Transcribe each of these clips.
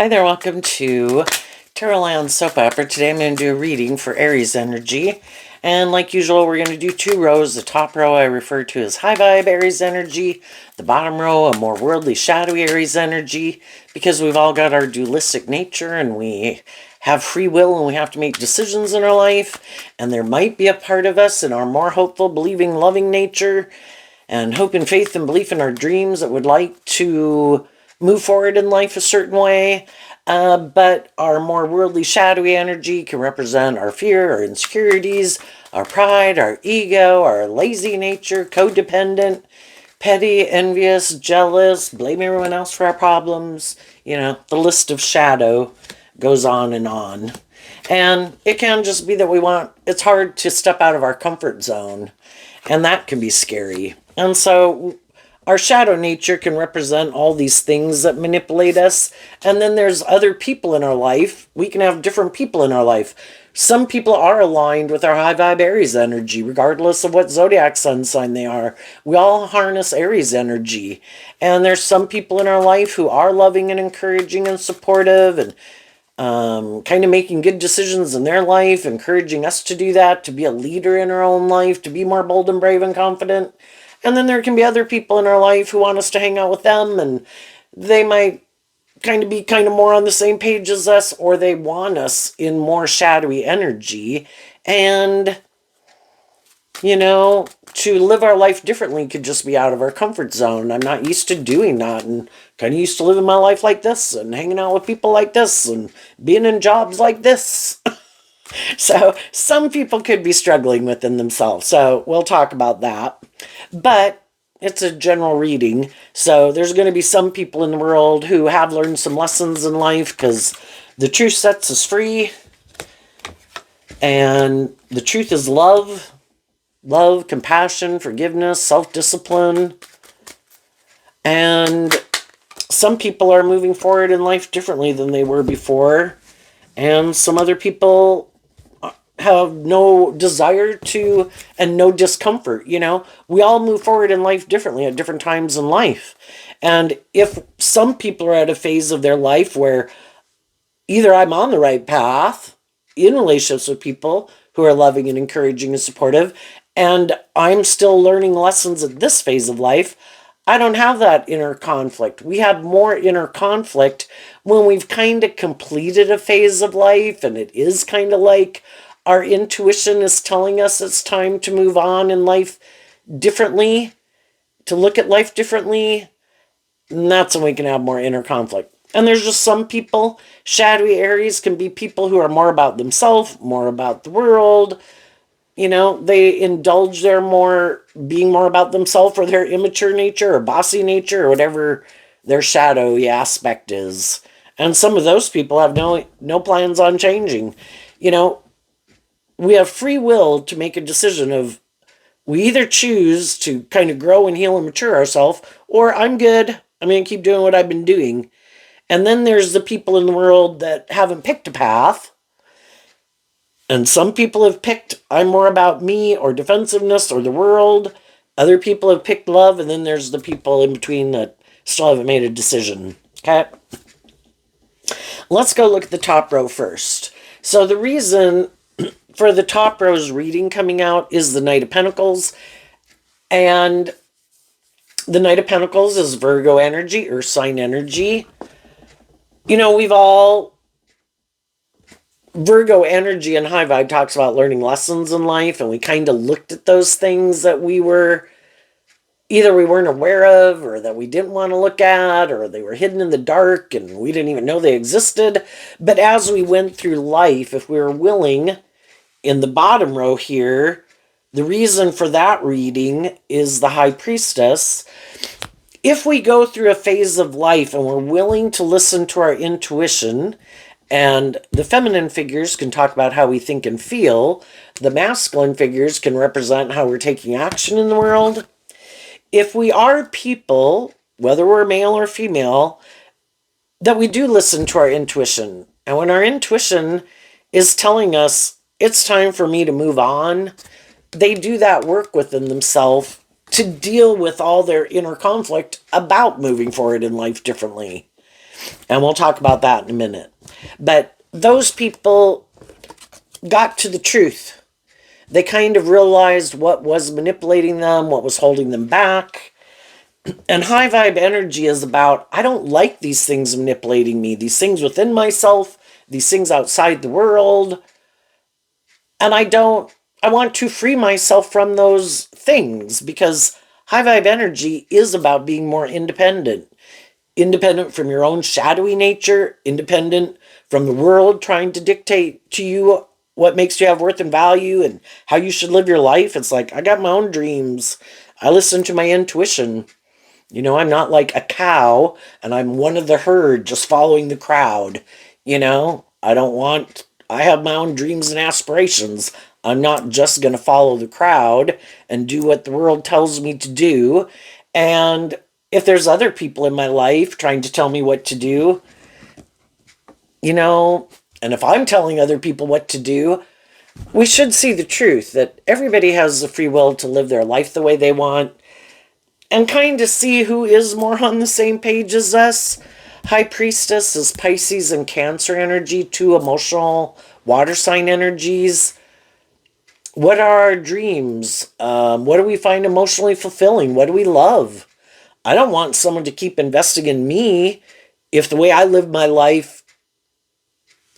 Hi there, welcome to Tarot Land Soap Opera. Today I'm going to do a reading for Aries energy. And like usual, we're going to do two rows. The top row I refer to as high vibe Aries energy. The bottom row, a more worldly, shadowy Aries energy. Because we've all got our dualistic nature and we have free will and we have to make decisions in our life. And there might be a part of us in our more hopeful, believing, loving nature and hope and faith and belief in our dreams that would like to move forward in life a certain way. But our more worldly, shadowy energy can represent our fear, our insecurities, our pride, our ego, our lazy nature, codependent, petty, envious, jealous, blame everyone else for our problems. You know, the list of shadow goes on and on. And it can just be that it's hard to step out of our comfort zone. And that can be scary. And so our shadow nature can represent all these things that manipulate us. And then there's other people in our life. We can have different people in our life. Some people are aligned with our high vibe Aries energy, regardless of what zodiac sun sign they are. We all harness Aries energy. And there's some people in our life who are loving and encouraging and supportive and kind of making good decisions in their life, encouraging us to do that, to be a leader in our own life, to be more bold and brave and confident. And then there can be other people in our life who want us to hang out with them, and they might be more on the same page as us, or they want us in more shadowy energy. And, you know, to live our life differently could just be out of our comfort zone. I'm not used to doing that, and kind of used to living my life like this, and hanging out with people like this, and being in jobs like this. So some people could be struggling within themselves. So we'll talk about that. But it's a general reading. So there's going to be some people in the world who have learned some lessons in life because the truth sets us free. And the truth is love. Love, compassion, forgiveness, self-discipline. And some people are moving forward in life differently than they were before. And some other people have no desire to and no discomfort. You know, we all move forward in life differently at different times in life. And if some people are at a phase of their life where either I'm on the right path in relationships with people who are loving and encouraging and supportive, and I'm still learning lessons at this phase of life, I don't have that inner conflict. We have more inner conflict when we've kind of completed a phase of life, and it is kind of like our intuition is telling us it's time to move on in life differently, to look at life differently. And that's when we can have more inner conflict. And there's just some people, shadowy Aries can be people who are more about themselves, more about the world. You know, they indulge their being more about themselves, or their immature nature or bossy nature, or whatever their shadowy aspect is. And some of those people have no plans on changing. You know, we have free will to make a decision of, we either choose to kind of grow and heal and mature ourselves, or I'm good, I'm going to keep doing what I've been doing. And then there's the people in the world that haven't picked a path. And some people have picked, I'm more about me or defensiveness or the world. Other people have picked love. And then there's the people in between that still haven't made a decision. Okay? Let's go look at the top row first. So the reason for the top row's reading coming out is the Knight of Pentacles. And the Knight of Pentacles is Virgo energy, Earth sign energy. You know, Virgo energy and high vibe talks about learning lessons in life, and we kind of looked at those things that we weren't aware of, or that we didn't want to look at, or they were hidden in the dark and we didn't even know they existed. But as we went through life, if we were willing, in the bottom row here, the reason for that reading is the High Priestess. If we go through a phase of life and we're willing to listen to our intuition, and the feminine figures can talk about how we think and feel, the masculine figures can represent how we're taking action in the world. If we are people, whether we're male or female, that we do listen to our intuition, and when our intuition is telling us it's time for me to move on, they do that work within themselves to deal with all their inner conflict about moving forward in life differently. And we'll talk about that in a minute. But those people got to the truth. They kind of realized what was manipulating them, what was holding them back. And high vibe energy is about, I don't like these things manipulating me, these things within myself, these things outside the world. And I want to free myself from those things because high vibe energy is about being more independent. Independent from your own shadowy nature, independent from the world trying to dictate to you what makes you have worth and value and how you should live your life. It's like, I got my own dreams. I listen to my intuition. I'm not like a cow and I'm one of the herd just following the crowd. I have my own dreams and aspirations. I'm not just going to follow the crowd and do what the world tells me to do. And if there's other people in my life trying to tell me what to do, and if I'm telling other people what to do, we should see the truth that everybody has the free will to live their life the way they want and kind of see who is more on the same page as us. High Priestess is Pisces and Cancer energy, two emotional water sign energies. What are our dreams? What do we find emotionally fulfilling? What do we love? I don't want someone to keep investing in me if the way I live my life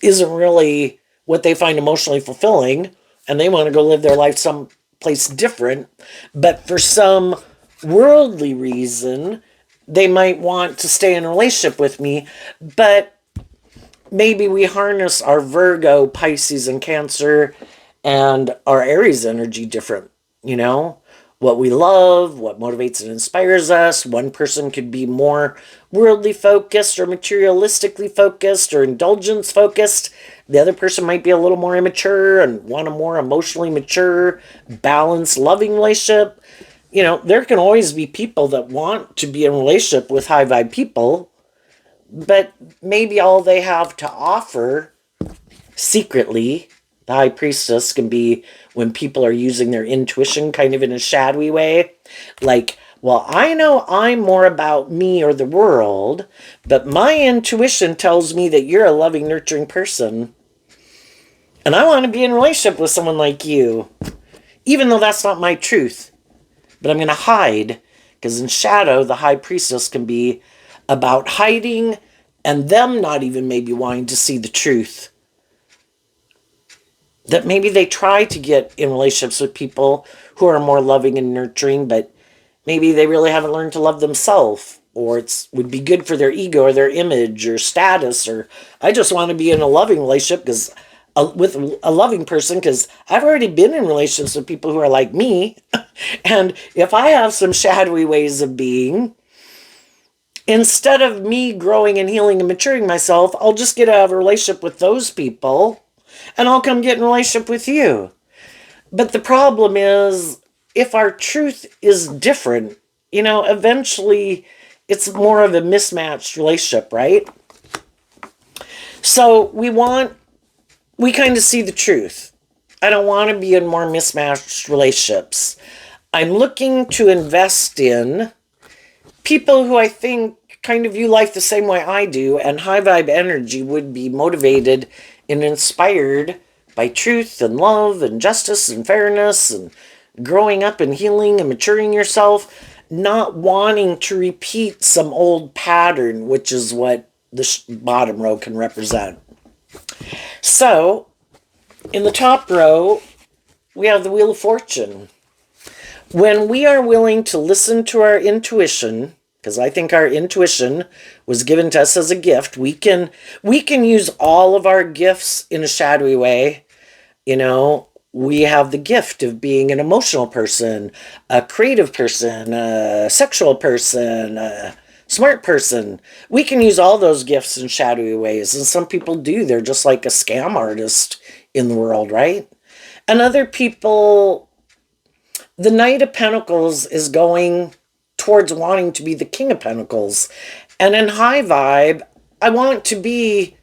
isn't really what they find emotionally fulfilling and they want to go live their life someplace different. But for some worldly reason, they might want to stay in a relationship with me, but maybe we harness our Virgo, Pisces, and Cancer and our Aries energy different, what we love, what motivates and inspires us. One person could be more worldly focused or materialistically focused or indulgence focused. The other person might be a little more immature and want a more emotionally mature, balanced, loving relationship. There can always be people that want to be in a relationship with high vibe people, but maybe all they have to offer secretly, the High Priestess can be when people are using their intuition kind of in a shadowy way. Like, well, I know I'm more about me or the world, but my intuition tells me that you're a loving, nurturing person. And I want to be in a relationship with someone like you, even though that's not my truth. But I'm going to hide, because in shadow, the High Priestess can be about hiding and them not even maybe wanting to see the truth. That maybe they try to get in relationships with people who are more loving and nurturing, but maybe they really haven't learned to love themselves, or it would be good for their ego or their image or status, or I just want to be in a loving relationship with a loving person because I've already been in relationships with people who are like me. And if I have some shadowy ways of being, instead of me growing and healing and maturing myself, I'll just get out of a relationship with those people and I'll come get in a relationship with you. But the problem is, if our truth is different, eventually it's more of a mismatched relationship, right? So we kind of see the truth. I don't want to be in more mismatched relationships. I'm looking to invest in people who I think kind of view life the same way I do, and high vibe energy would be motivated and inspired by truth and love and justice and fairness and growing up and healing and maturing yourself, not wanting to repeat some old pattern, which is what the bottom row can represent. So, in the top row, we have the Wheel of Fortune. When we are willing to listen to our intuition, because I think our intuition was given to us as a gift, we can use all of our gifts in a shadowy way. We have the gift of being an emotional person, a creative person, a sexual person, a smart person. We can use all those gifts in shadowy ways, and some people do. They're just like a scam artist in the world, right? And other people, the Knight of Pentacles is going towards wanting to be the King of Pentacles. And in high vibe, I want to be,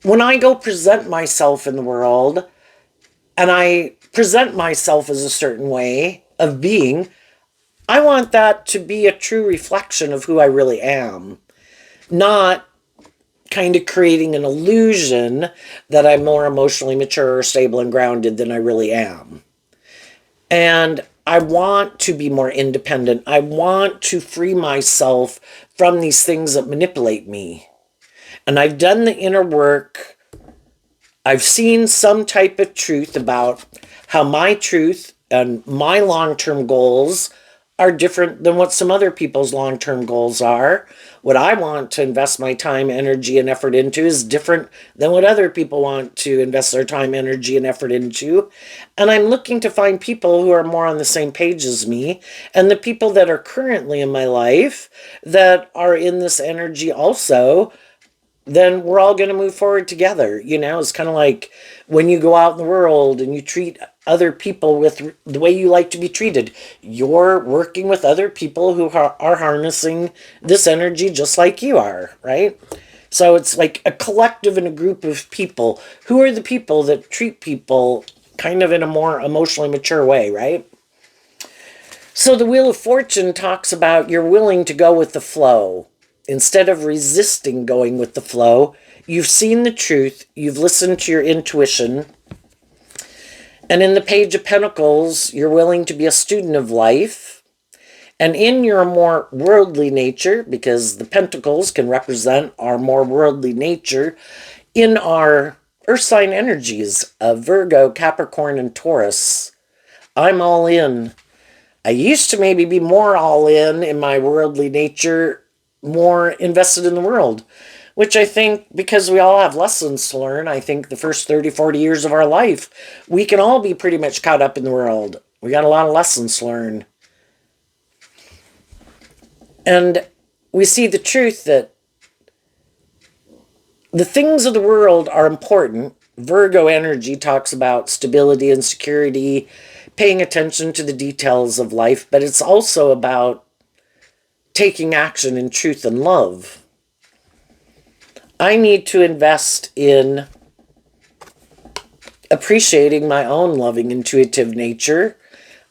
when I go present myself in the world, and I present myself as a certain way of being, I want that to be a true reflection of who I really am. not kind of creating an illusion that I'm more emotionally mature or stable and grounded than I really am. And I want to be more independent. I want to free myself from these things that manipulate me. And I've done the inner work. I've seen some type of truth about how my truth and my long term goals are different than what some other people's long term goals are. What I want to invest my time, energy, and effort into is different than what other people want to invest their time, energy, and effort into. And I'm looking to find people who are more on the same page as me, and the people that are currently in my life that are in this energy also, then we're all going to move forward together. It's kind of like when you go out in the world and you treat other people with the way you like to be treated. You're working with other people who are harnessing this energy just like you are, right? So it's like a collective and a group of people. Who are the people that treat people kind of in a more emotionally mature way, right? So the Wheel of Fortune talks about you're willing to go with the flow. Instead of resisting going with the flow, you've seen the truth, you've listened to your intuition. And in the Page of Pentacles, you're willing to be a student of life. And in your more worldly nature, because the Pentacles can represent our more worldly nature, in our Earth sign energies of Virgo, Capricorn, and Taurus, I'm all in. I used to maybe be more all in my worldly nature, more invested in the world, which I think because we all have lessons to learn. I think the first 30, 40 years of our life, we can all be pretty much caught up in the world. We got a lot of lessons to learn. And we see the truth that the things of the world are important. Virgo energy talks about stability and security, paying attention to the details of life, but it's also about taking action in truth and love. I need to invest in appreciating my own loving, intuitive nature.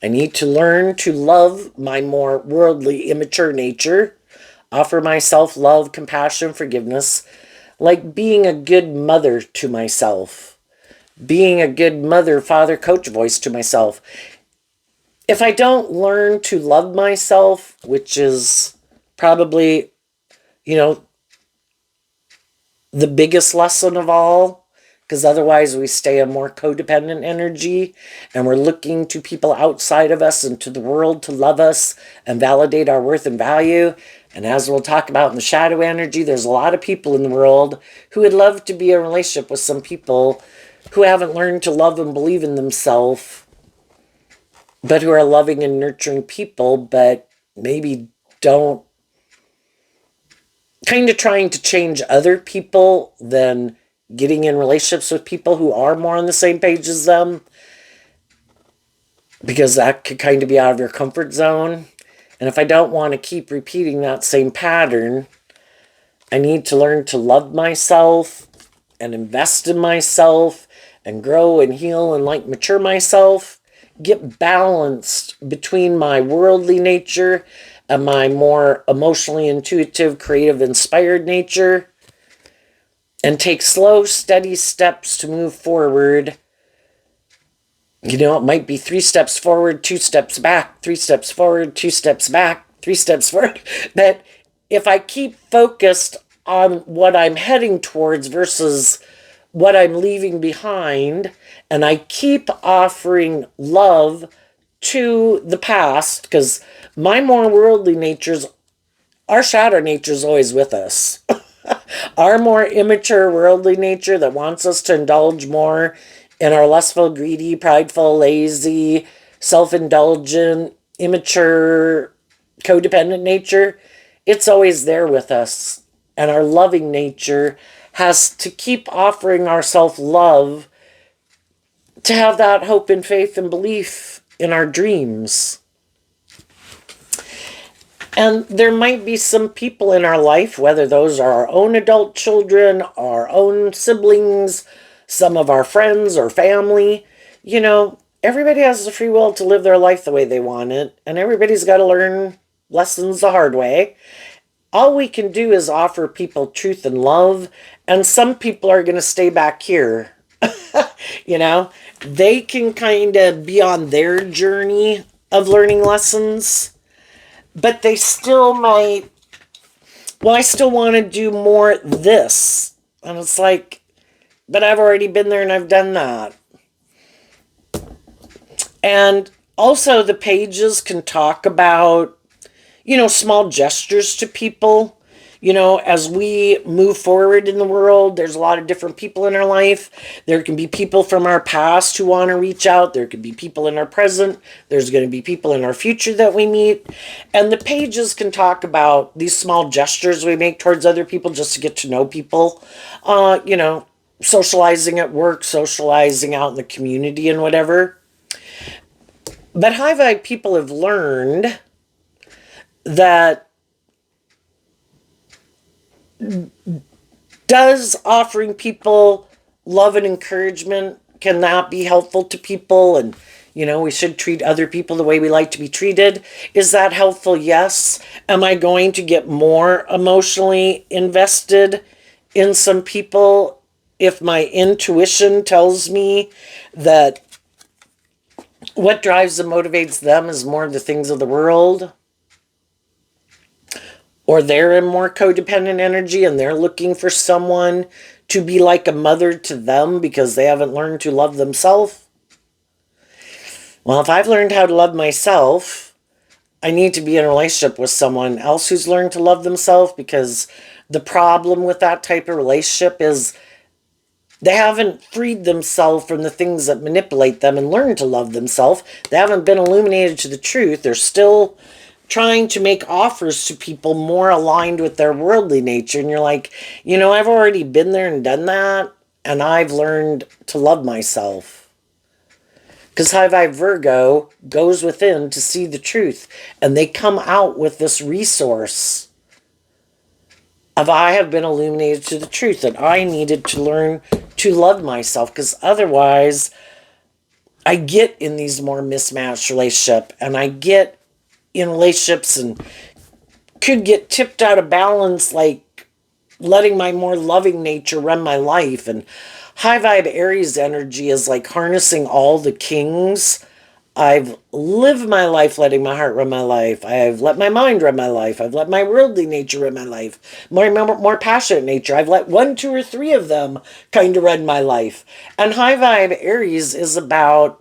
I need to learn to love my more worldly, immature nature, offer myself love, compassion, forgiveness, like being a good mother to myself, being a good mother, father, coach voice to myself. If I don't learn to love myself, which is probably, you know, the biggest lesson of all, because otherwise we stay a more codependent energy and we're looking to people outside of us and to the world to love us and validate our worth and value. And as we'll talk about in the shadow energy, there's a lot of people in the world who would love to be in a relationship with some people who haven't learned to love and believe in themselves, but who are loving and nurturing people, but maybe don't, kind of trying to change other people than getting in relationships with people who are more on the same page as them, because that could kind of be out of your comfort zone. And if I don't want to keep repeating that same pattern, I need to learn to love myself and invest in myself and grow and heal and like mature myself, get balanced between my worldly nature and my more emotionally intuitive, creative, inspired nature, and take slow, steady steps to move forward. You know, it might be 3 steps forward, 2 steps back, 3 steps forward, 2 steps back, 3 steps forward. But if I keep focused on what I'm heading towards versus what I'm leaving behind, and I keep offering love to the past, because my more worldly natures, our shadow nature is always with us. Our more immature worldly nature that wants us to indulge more in our lustful, greedy, prideful, lazy, self-indulgent, immature, codependent nature, it's always there with us. And our loving nature has to keep offering ourselves love to have that hope and faith and belief in our dreams. And there might be some people in our life, whether those are our own adult children, our own siblings, some of our friends or family. You know, everybody has the free will to live their life the way they want it, and everybody's got to learn lessons the hard way. all we can do is offer people truth and love, and some people are going to stay back here. You know, they can kind of be on their journey of learning lessons, but they still might, well, I still want to do more this. And it's like, but I've already been there and I've done that. And also, the pages can talk about, small gestures to people. As we move forward in the world, there's a lot of different people in our life. There can be people from our past who want to reach out. There could be people in our present. There's going to be people in our future that we meet. And the pages can talk about these small gestures we make towards other people just to get to know people. Socializing at work, socializing out in the community and whatever. But high vibe people have learned that does offering people love and encouragement, can that be helpful to people? And we should treat other people the way we like to be treated. Is that helpful? Yes. Am I going to get more emotionally invested in some people if my intuition tells me that what drives and motivates them is more of the things of the world? Or they're in more codependent energy and they're looking for someone to be like a mother to them because they haven't learned to love themselves? Well, if I've learned how to love myself, I need to be in a relationship with someone else who's learned to love themselves, because the problem with that type of relationship is they haven't freed themselves from the things that manipulate them and learned to love themselves. They haven't been illuminated to the truth. They're still trying to make offers to people more aligned with their worldly nature. And you're like, I've already been there and done that, and I've learned to love myself. Because High Vibe Virgo goes within to see the truth, and they come out with this resource of, I have been illuminated to the truth, that I needed to learn to love myself, because otherwise I get in these more mismatched relationships, and I get in relationships and could get tipped out of balance, like letting my more loving nature run my life. And high vibe Aries energy is like harnessing all the kings. I've lived my life letting my heart run my life. I've let my mind run my life. I've let my worldly nature run my life. More passionate nature, I've let 1, 2, or 3 of them kind of run my life. And high vibe Aries is about,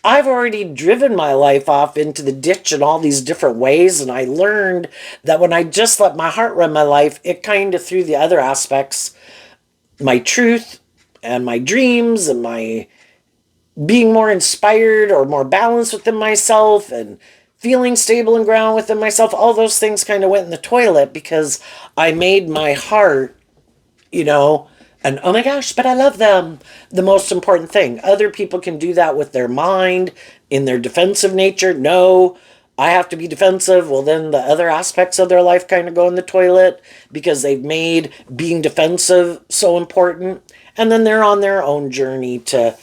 I've already driven my life off into the ditch in all these different ways, and I learned that when I just let my heart run my life, it kind of threw the other aspects, my truth and my dreams and my being more inspired or more balanced within myself and feeling stable and grounded within myself, all those things kind of went in the toilet because I made my heart, and oh my gosh, but I love them, the most important thing. Other people can do that with their mind, in their defensive nature. No, I have to be defensive. Well, then the other aspects of their life kind of go in the toilet because they've made being defensive so important. And then they're on their own journey to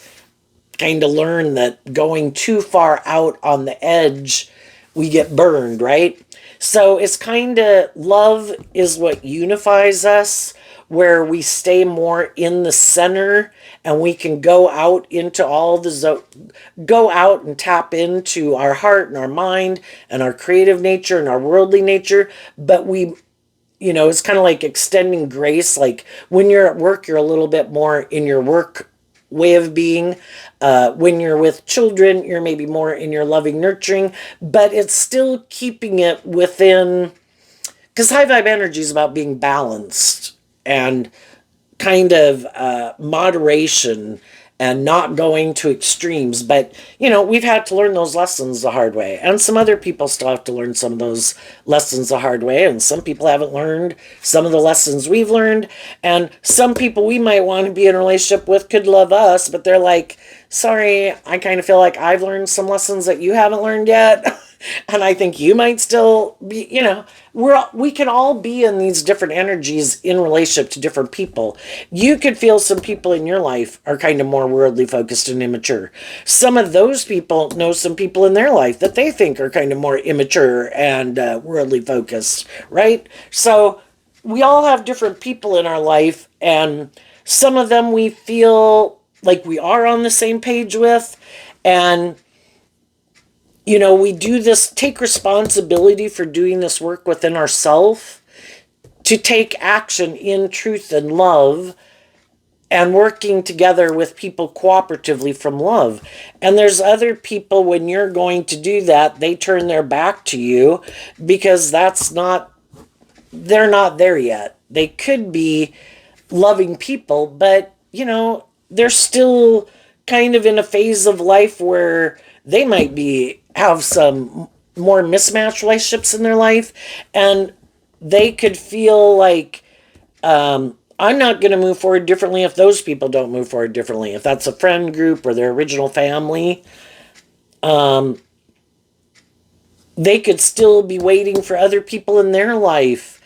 kind of learn that going too far out on the edge, we get burned, right? So it's kind of, love is what unifies us, where we stay more in the center and we can go out into go out and tap into our heart and our mind and our creative nature and our worldly nature. But it's kind of like extending grace. Like when you're at work, you're a little bit more in your work way of being. When you're with children, you're maybe more in your loving nurturing, but it's still keeping it within, because high vibe energy is about being balanced and kind of moderation and not going to extremes. But, we've had to learn those lessons the hard way. And some other people still have to learn some of those lessons the hard way. And some people haven't learned some of the lessons we've learned. And some people we might want to be in a relationship with could love us, but they're like, sorry, I kind of feel like I've learned some lessons that you haven't learned yet. And I think you might still be, we can all be in these different energies in relationship to different people. You could feel some people in your life are kind of more worldly focused and immature. Some of those people know some people in their life that they think are kind of more immature and worldly focused, right? So we all have different people in our life, and some of them we feel like we are on the same page with. And we do this, take responsibility for doing this work within ourselves to take action in truth and love and working together with people cooperatively from love. And there's other people, when you're going to do that, they turn their back to you because they're not there yet. They could be loving people, but they're still kind of in a phase of life where they might be have some more mismatched relationships in their life, and they could feel like I'm not going to move forward differently if those people don't move forward differently. If that's a friend group or their original family, they could still be waiting for other people in their life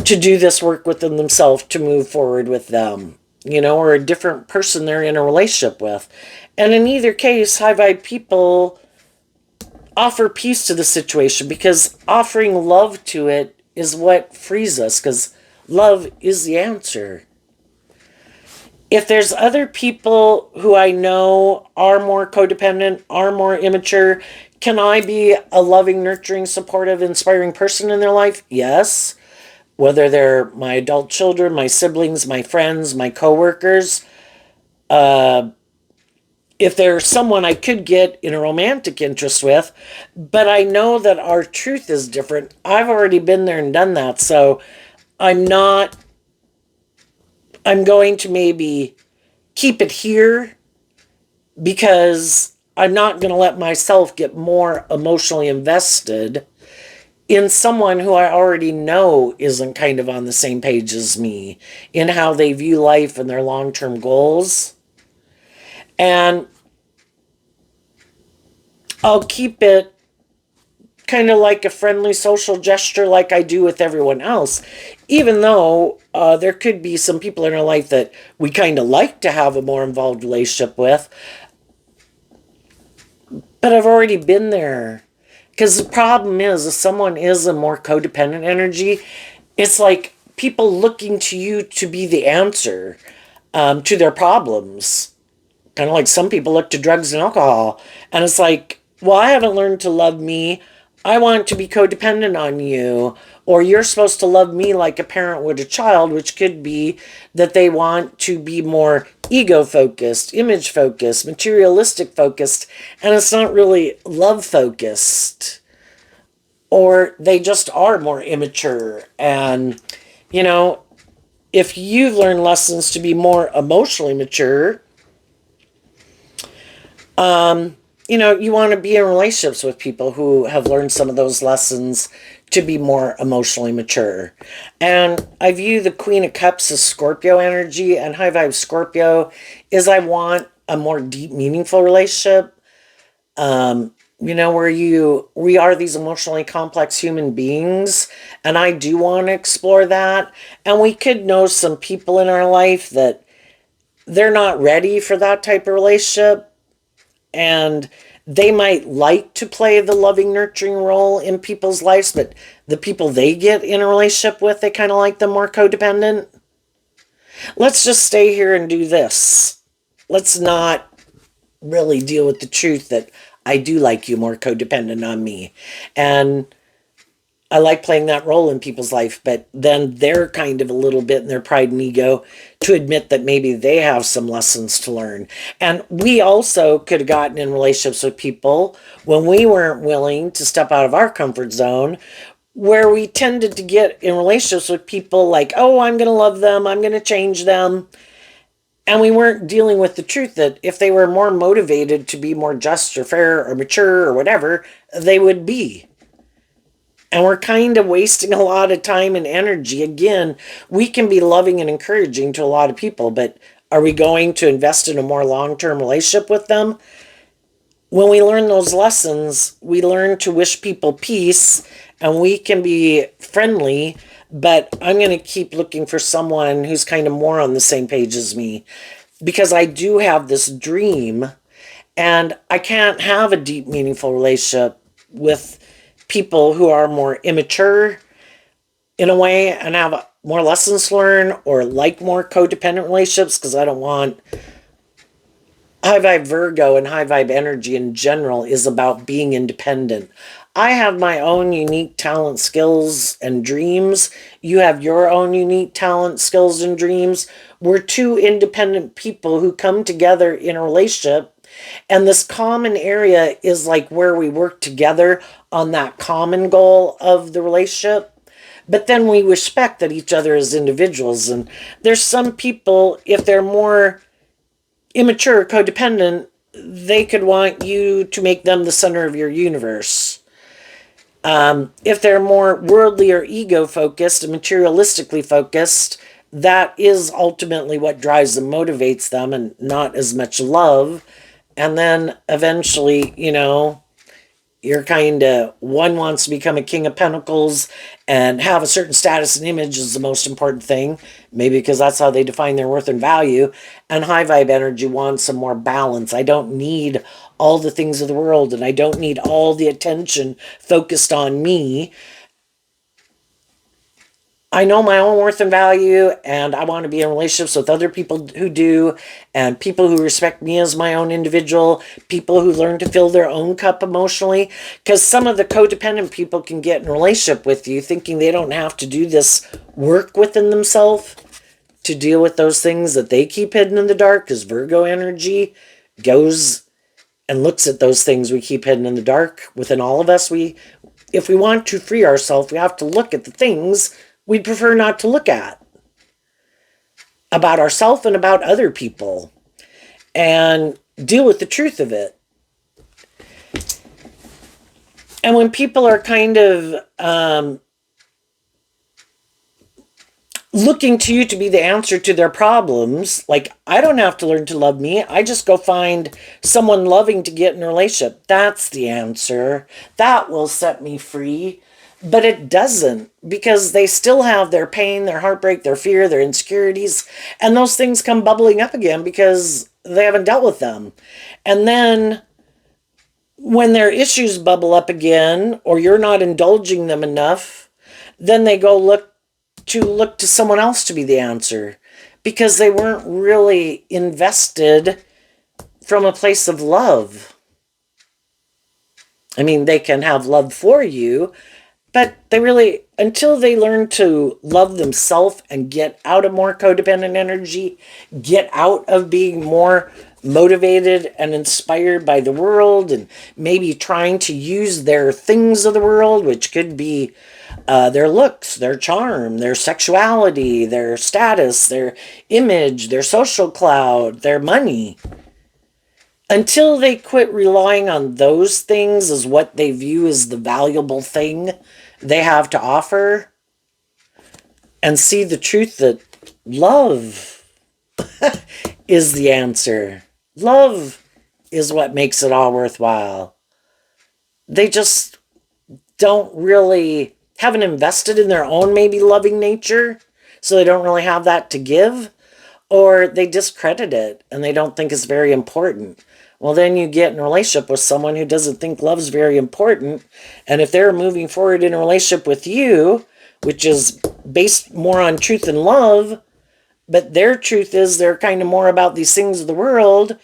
to do this work within themselves to move forward with them, or a different person they're in a relationship with. And in either case, high vibe people offer peace to the situation because offering love to it is what frees us, because love is the answer. If there's other people who I know are more codependent, are more immature, can I be a loving, nurturing, supportive, inspiring person in their life? Yes. Whether they're my adult children, my siblings, my friends, my coworkers. If there's someone I could get in a romantic interest with, but I know that our truth is different. I've already been there and done that. So I'm not, I'm going to maybe keep it here because I'm not going to let myself get more emotionally invested in someone who I already know isn't kind of on the same page as me in how they view life and their long term goals. And I'll keep it kind of like a friendly social gesture like I do with everyone else, even though there could be some people in our life that we kind of like to have a more involved relationship with. But I've already been there. Because the problem is, if someone is a more codependent energy, it's like people looking to you to be the answer to their problems. Kind of like some people look to drugs and alcohol. And it's like, well, I haven't learned to love me. I want to be codependent on you. Or you're supposed to love me like a parent would a child, which could be that they want to be more ego focused, image focused, materialistic focused, and it's not really love focused. Or they just are more immature. And, you know, if you've learned lessons to be more emotionally mature, you want to be in relationships with people who have learned some of those lessons to be more emotionally mature. And I view the Queen of Cups as Scorpio energy, and high vibe Scorpio is I want a more deep, meaningful relationship. Where we are these emotionally complex human beings, and I do want to explore that. And we could know some people in our life that they're not ready for that type of relationship, and they might like to play the loving, nurturing role in people's lives, but the people they get in a relationship with, they kind of like them more codependent. Let's just stay here and do this. Let's not really deal with the truth that I do like you more codependent on me. And I like playing that role in people's life, but then they're kind of a little bit in their pride and ego to admit that maybe they have some lessons to learn. And we also could have gotten in relationships with people when we weren't willing to step out of our comfort zone, where we tended to get in relationships with people like, oh, I'm going to love them, I'm going to change them. And we weren't dealing with the truth that if they were more motivated to be more just or fair or mature or whatever, they would be. And we're kind of wasting a lot of time and energy. Again, we can be loving and encouraging to a lot of people, but are we going to invest in a more long term relationship with them? when we learn those lessons, we learn to wish people peace and we can be friendly, but I'm going to keep looking for someone who's kind of more on the same page as me because I do have this dream and I can't have a deep, meaningful relationship with people who are more immature in a way and have more lessons to learn or like more codependent relationships because I don't want high vibe Virgo and high vibe energy in general is about being independent. I have my own unique talent, skills, and dreams. You have your own unique talent, skills, and dreams. We're two independent people who come together in a relationship. And this common area is like where we work together on that common goal of the relationship. But then we respect that each other as individuals. And there's some people, if they're more immature, codependent, they could want you to make them the center of your universe. If they're more worldly or ego focused and materialistically focused, that is ultimately what drives them, motivates them, and not as much love. And then eventually, you're kind of one wants to become a king of pentacles and have a certain status and image is the most important thing, maybe because that's how they define their worth and value. And high vibe energy wants some more balance. I don't need all the things of the world and I don't need all the attention focused on me. I know my own worth and value, and I want to be in relationships with other people who do, and people who respect me as my own individual, people who learn to fill their own cup emotionally. Because some of the codependent people can get in a relationship with you thinking they don't have to do this work within themselves to deal with those things that they keep hidden in the dark, because Virgo energy goes and looks at those things we keep hidden in the dark within all of us. If we want to free ourselves, we have to look at the things we'd prefer not to look at about ourselves and about other people and deal with the truth of it. And when people are kind of looking to you to be the answer to their problems, like, I don't have to learn to love me. I just go find someone loving to get in a relationship. That's the answer. That will set me free. But it doesn't, because they still have their pain, their heartbreak, their fear, their insecurities, and those things come bubbling up again because they haven't dealt with them. And then when their issues bubble up again, or you're not indulging them enough, then they go look to someone else to be the answer because they weren't really invested from a place of love. I mean, they can have love for you, but they really, until they learn to love themselves and get out of more codependent energy, get out of being more motivated and inspired by the world, and maybe trying to use their things of the world, which could be their looks, their charm, their sexuality, their status, their image, their social clout, their money. Until they quit relying on those things as what they view as the valuable thing they have to offer and see the truth that love is the answer. Love is what makes it all worthwhile. They just haven't invested in their own maybe loving nature, so they don't really have that to give, or they discredit it and they don't think it's very important. Well, then you get in a relationship with someone who doesn't think love's very important, and if they're moving forward in a relationship with you, which is based more on truth and love, but their truth is they're kind of more about these things of the world,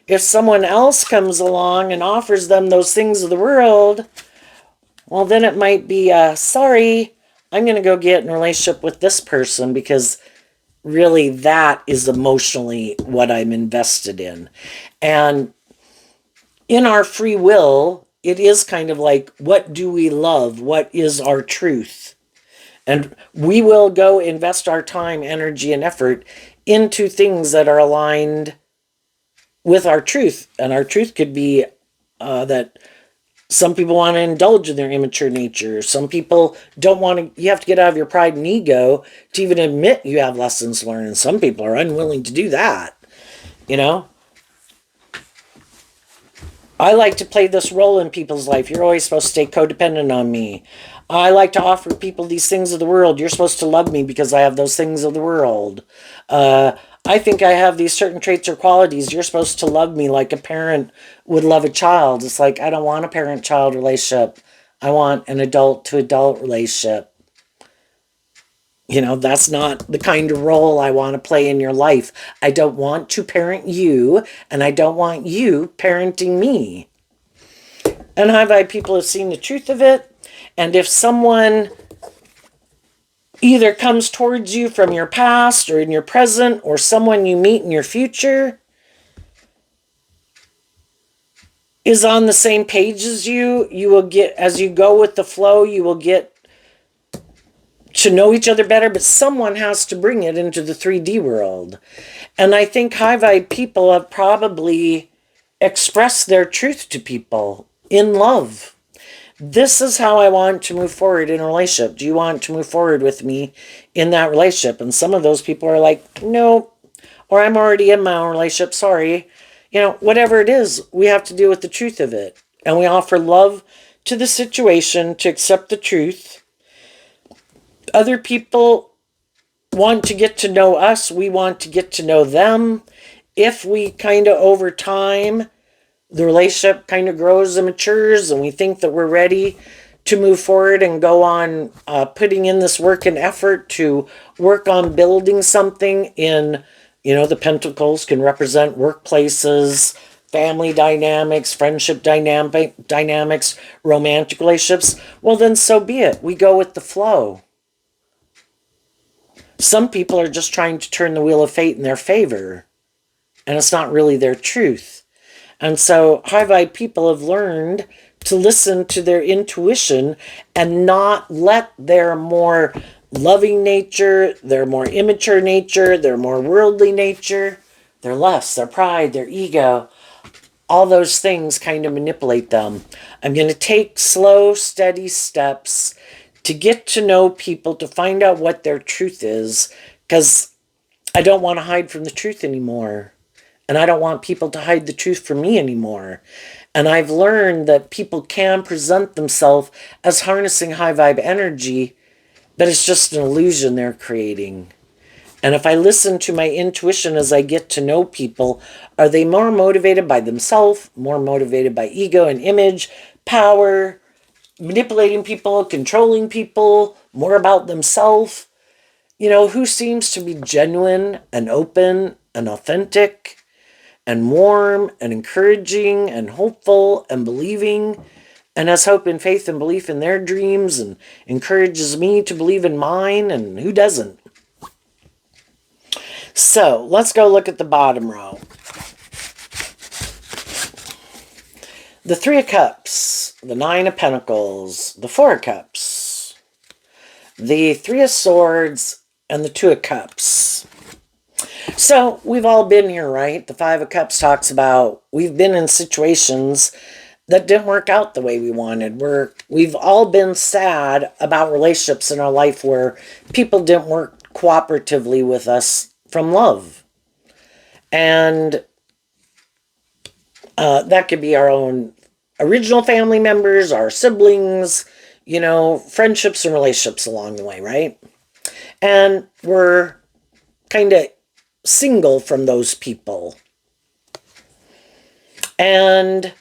if someone else comes along and offers them those things of the world, well, then it might be, sorry, I'm going to go get in a relationship with this person because really that is emotionally what I'm invested in. And in our free will, it is kind of like, what do we love? What is our truth? And we will go invest our time, energy, and effort into things that are aligned with our truth. And our truth could be that some people want to indulge in their immature nature. Some people don't want to, you have to get out of your pride and ego to even admit you have lessons learned. And some people are unwilling to do that, you know? I like to play this role in people's life. You're always supposed to stay codependent on me. I like to offer people these things of the world. You're supposed to love me because I have those things of the world. I think I have these certain traits or qualities. You're supposed to love me like a parent would love a child. It's like, I don't want a parent-child relationship. I want an adult-to-adult relationship. You know, that's not the kind of role I want to play in your life. I don't want to parent you, and I don't want you parenting me. And high vibe people have seen the truth of it. And if someone either comes towards you from your past or in your present, or someone you meet in your future is on the same page as you will get, as you go with the flow, you will get to know each other better, but someone has to bring it into the 3D world. And I think high vibe people have probably expressed their truth to people in love. This is how I want to move forward in a relationship. Do you want to move forward with me in that relationship? And some of those people are like, no, or I'm already in my own relationship, sorry. You know, whatever it is, we have to deal with the truth of it. And we offer love to the situation to accept the truth. Other people want to get to know us. We want to get to know them. If we kind of over time, the relationship kind of grows and matures and we think that we're ready to move forward and go on putting in this work and effort to work on building something in, you know, the pentacles can represent workplaces, family dynamics, friendship dynamics, romantic relationships. Well, then so be it. We go with the flow. Some people are just trying to turn the wheel of fate in their favor, and it's not really their truth. And so high vibe people have learned to listen to their intuition and not let their more loving nature, their more immature nature, their more worldly nature, their lust, their pride, their ego, all those things kind of manipulate them. I'm going to take slow, steady steps to get to know people, to find out what their truth is, because I don't want to hide from the truth anymore. And I don't want people to hide the truth from me anymore. And I've learned that people can present themselves as harnessing high vibe energy, but it's just an illusion they're creating. And if I listen to my intuition as I get to know people, are they more motivated by themselves, more motivated by ego and image, power, manipulating people, controlling people, more about themselves? You know, who seems to be genuine and open and authentic and warm and encouraging and hopeful and believing and has hope and faith and belief in their dreams and encourages me to believe in mine, and who doesn't? So let's go look at the bottom row. The Three of Cups, the Nine of Pentacles, the Four of Cups, the Three of Swords, and the Two of Cups. So we've all been here, right? The Five of Cups talks about we've been in situations that didn't work out the way we wanted. We've all been sad about relationships in our life where people didn't work cooperatively with us from love. And that could be our own original family members, our siblings, you know, friendships and relationships along the way, right? And we're kind of single from those people. And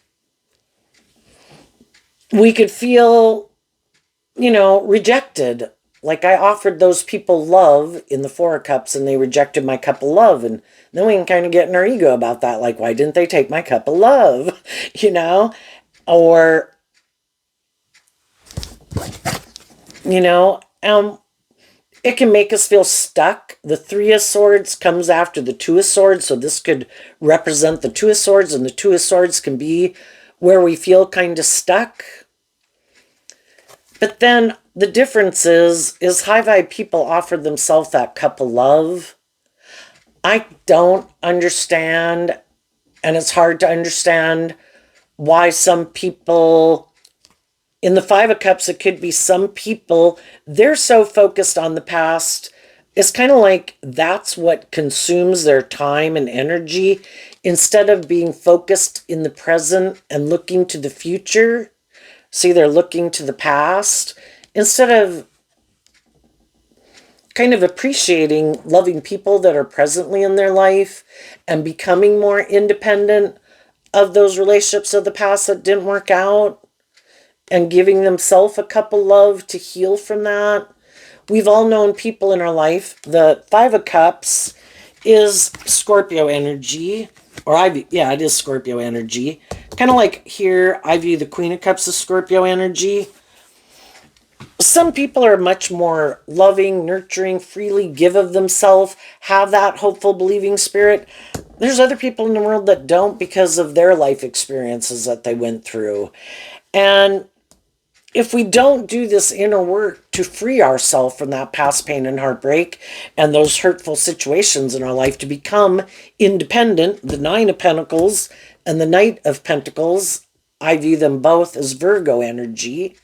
we could feel, you know, rejected. Like I offered those people love in the Four of Cups and they rejected my cup of love. And then we can kind of get in our ego about that. Like, why didn't they take my cup of love? You know? Or, you know, it can make us feel stuck. The Three of Swords comes after the Two of Swords. So this could represent the Two of Swords, and the Two of Swords can be where we feel kind of stuck. But then the difference is high vibe people offer themselves that cup of love. I don't understand, and it's hard to understand why some people, in the Five of Cups, it could be some people, they're so focused on the past. It's kind of like that's what consumes their time and energy instead of being focused in the present and looking to the future, see, they're looking to the past, instead of kind of appreciating loving people that are presently in their life and becoming more independent of those relationships of the past that didn't work out, and giving themselves a cup of love to heal from that. We've all known people in our life. The Five of Cups is Scorpio energy, or yeah, it is Scorpio energy. Kind of like here, I view the Queen of Cups as Scorpio energy. Some people are much more loving, nurturing, freely give of themselves, have that hopeful, believing spirit. There's other people in the world that don't because of their life experiences that they went through. And if we don't do this inner work to free ourselves from that past pain and heartbreak and those hurtful situations in our life to become independent, the Nine of Pentacles and the Knight of Pentacles, I view them both as Virgo energy.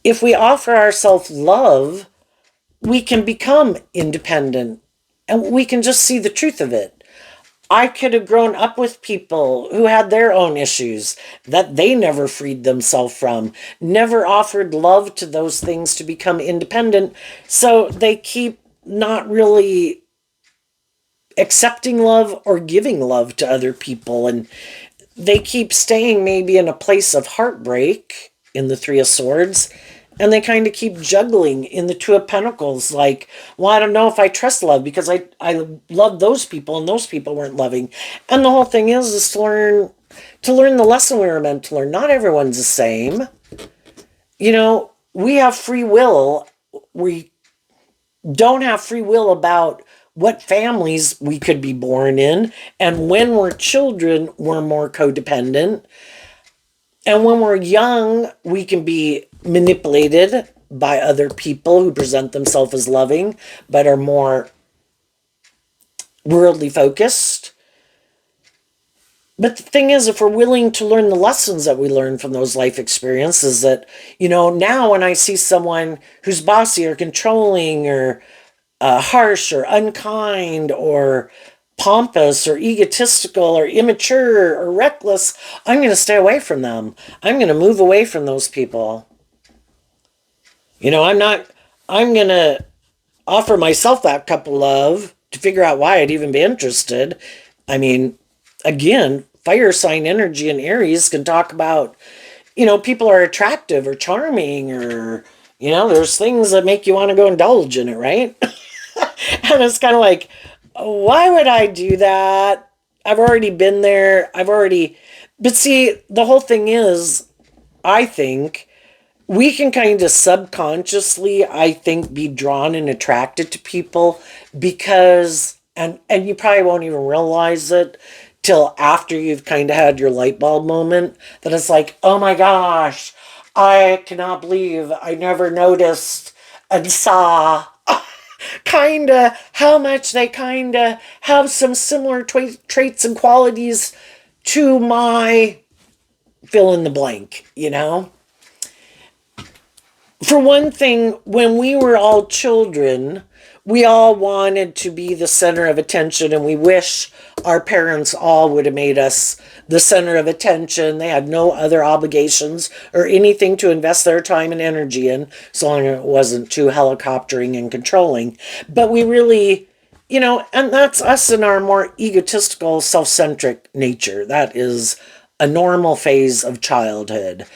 If we offer ourselves love, we can become independent and we can just see the truth of it. I could have grown up with people who had their own issues that they never freed themselves from, never offered love to those things to become independent. So they keep not really accepting love or giving love to other people. And they keep staying maybe in a place of heartbreak in the Three of Swords. And they kind of keep juggling in the Two of Pentacles, like, well, I don't know if I trust love because I love those people and those people weren't loving. And the whole thing is to learn the lesson we were meant to learn. Not everyone's the same. You know, we have free will. We don't have free will about what families we could be born in. And when we're children, we're more codependent. And when we're young, we can be manipulated by other people who present themselves as loving, but are more worldly focused. But the thing is, if we're willing to learn the lessons that we learned from those life experiences, that, you know, now when I see someone who's bossy or controlling or harsh or unkind or pompous or egotistical or immature or reckless, I'm going to stay away from them. I'm going to move away from those people. You know, I'm going to offer myself that cup of love to figure out why I'd even be interested. I mean, again, fire sign energy in Aries can talk about, you know, people are attractive or charming or, you know, there's things that make you want to go indulge in it, right? And it's kind of like, why would I do that? I've already been there. But see, the whole thing is, I think we can kind of subconsciously, I think, be drawn and attracted to people because, and you probably won't even realize it till after you've kind of had your light bulb moment, that it's like, oh my gosh, I cannot believe I never noticed and saw kind of how much they kind of have some similar traits and qualities to my fill in the blank, you know? For one thing, when we were all children, we all wanted to be the center of attention, and we wish our parents all would have made us the center of attention. They had no other obligations or anything to invest their time and energy in, so long as it wasn't too helicoptering and controlling. But we really, you know, and that's us in our more egotistical, self-centric nature. That is a normal phase of childhood.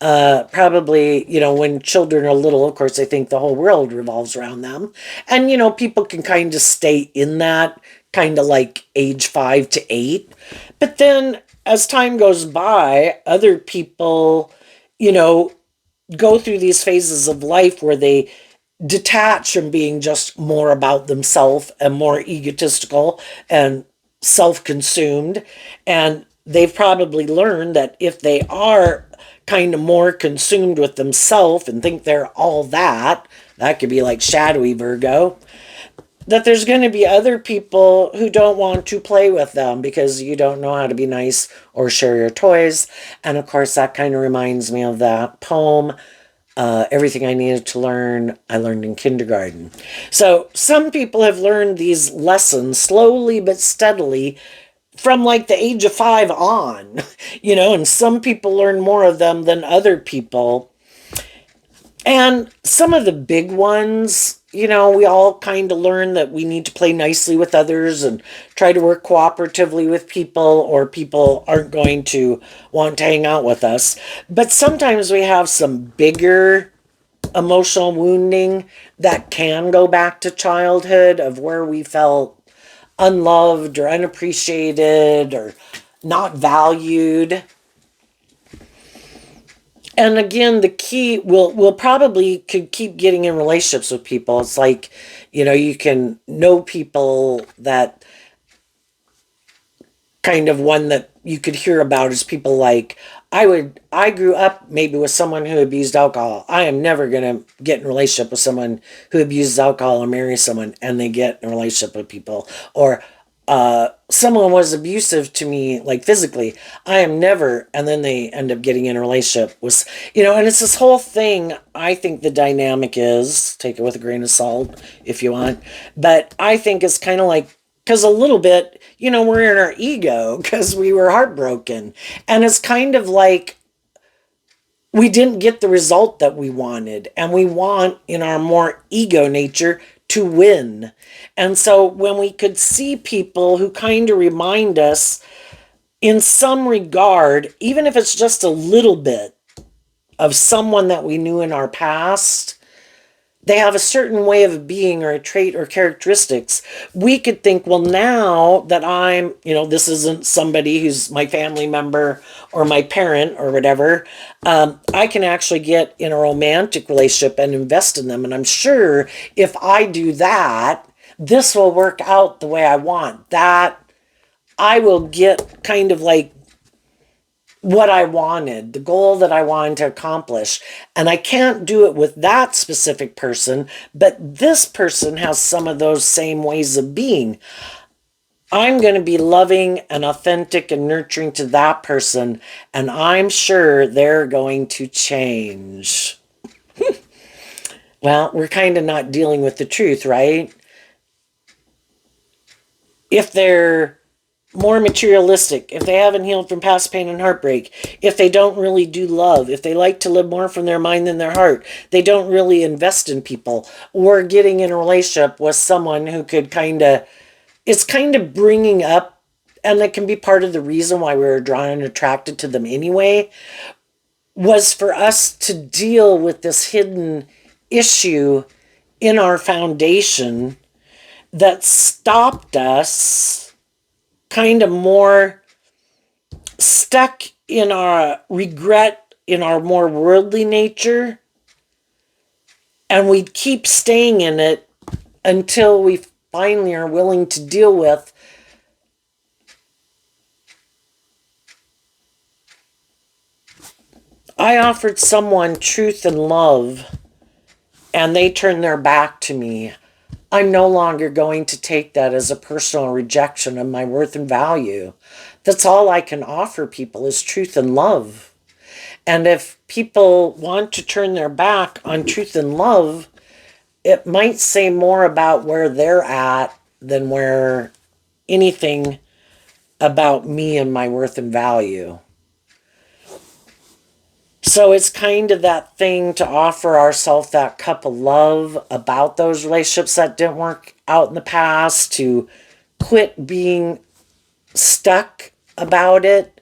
Probably, you know, when children are little, of course, they think the whole world revolves around them. And, you know, people can kind of stay in that, kind of like age 5 to 8. But then as time goes by, other people, you know, go through these phases of life where they detach from being just more about themselves and more egotistical and self-consumed. And they've probably learned that if they are kind of more consumed with themselves and think they're all that, that could be like shadowy Virgo, that there's going to be other people who don't want to play with them because you don't know how to be nice or share your toys. And of course, that kind of reminds me of that poem, Everything I Needed to Learn, I Learned in Kindergarten. So some people have learned these lessons slowly but steadily from like the age of 5 on, and some people learn more of them than other people. And some of the big ones, we all kind of learn that we need to play nicely with others and try to work cooperatively with people, or people aren't going to want to hang out with us. But sometimes we have some bigger emotional wounding that can go back to childhood, of where we felt unloved or unappreciated or not valued. And again, the key, we'll probably could keep getting in relationships with people. It's like, you can know people that kind of one that you could hear about is people like, I grew up maybe with someone who abused alcohol. I am never going to get in a relationship with someone who abuses alcohol, or marry someone and they get in a relationship with people. Or someone was abusive to me, like physically. I am never, and then they end up getting in a relationship with, and it's this whole thing. I think the dynamic is, take it with a grain of salt if you want, but I think it's kind of like, because a little bit, we're in our ego because we were heartbroken. And it's kind of like we didn't get the result that we wanted. And we want, in our more ego nature, to win. And so when we could see people who kind of remind us, in some regard, even if it's just a little bit, of someone that we knew in our past, they have a certain way of being or a trait or characteristics. We could think, well, now that I'm, this isn't somebody who's my family member or my parent or whatever, I can actually get in a romantic relationship and invest in them. And I'm sure if I do that, this will work out the way I want. That I will get kind of like what I wanted, the goal that I wanted to accomplish. And I can't do it with that specific person, but this person has some of those same ways of being. I'm going to be loving and authentic and nurturing to that person, and I'm sure they're going to change. Well, we're kind of not dealing with the truth, right? If they're more materialistic, if they haven't healed from past pain and heartbreak, if they don't really do love, if they like to live more from their mind than their heart, they don't really invest in people, or getting in a relationship with someone who could it's kind of bringing up, and it can be part of the reason why we were drawn and attracted to them anyway, was for us to deal with this hidden issue in our foundation that stopped us kind of more stuck in our regret, in our more worldly nature, and we keep staying in it until we finally are willing to deal with I offered someone truth and love and they turned their back to me. I'm no longer going to take that as a personal rejection of my worth and value. That's all I can offer people is truth and love. And if people want to turn their back on truth and love, it might say more about where they're at than where anything about me and my worth and value. So it's kind of that thing to offer ourselves that cup of love about those relationships that didn't work out in the past, to quit being stuck about it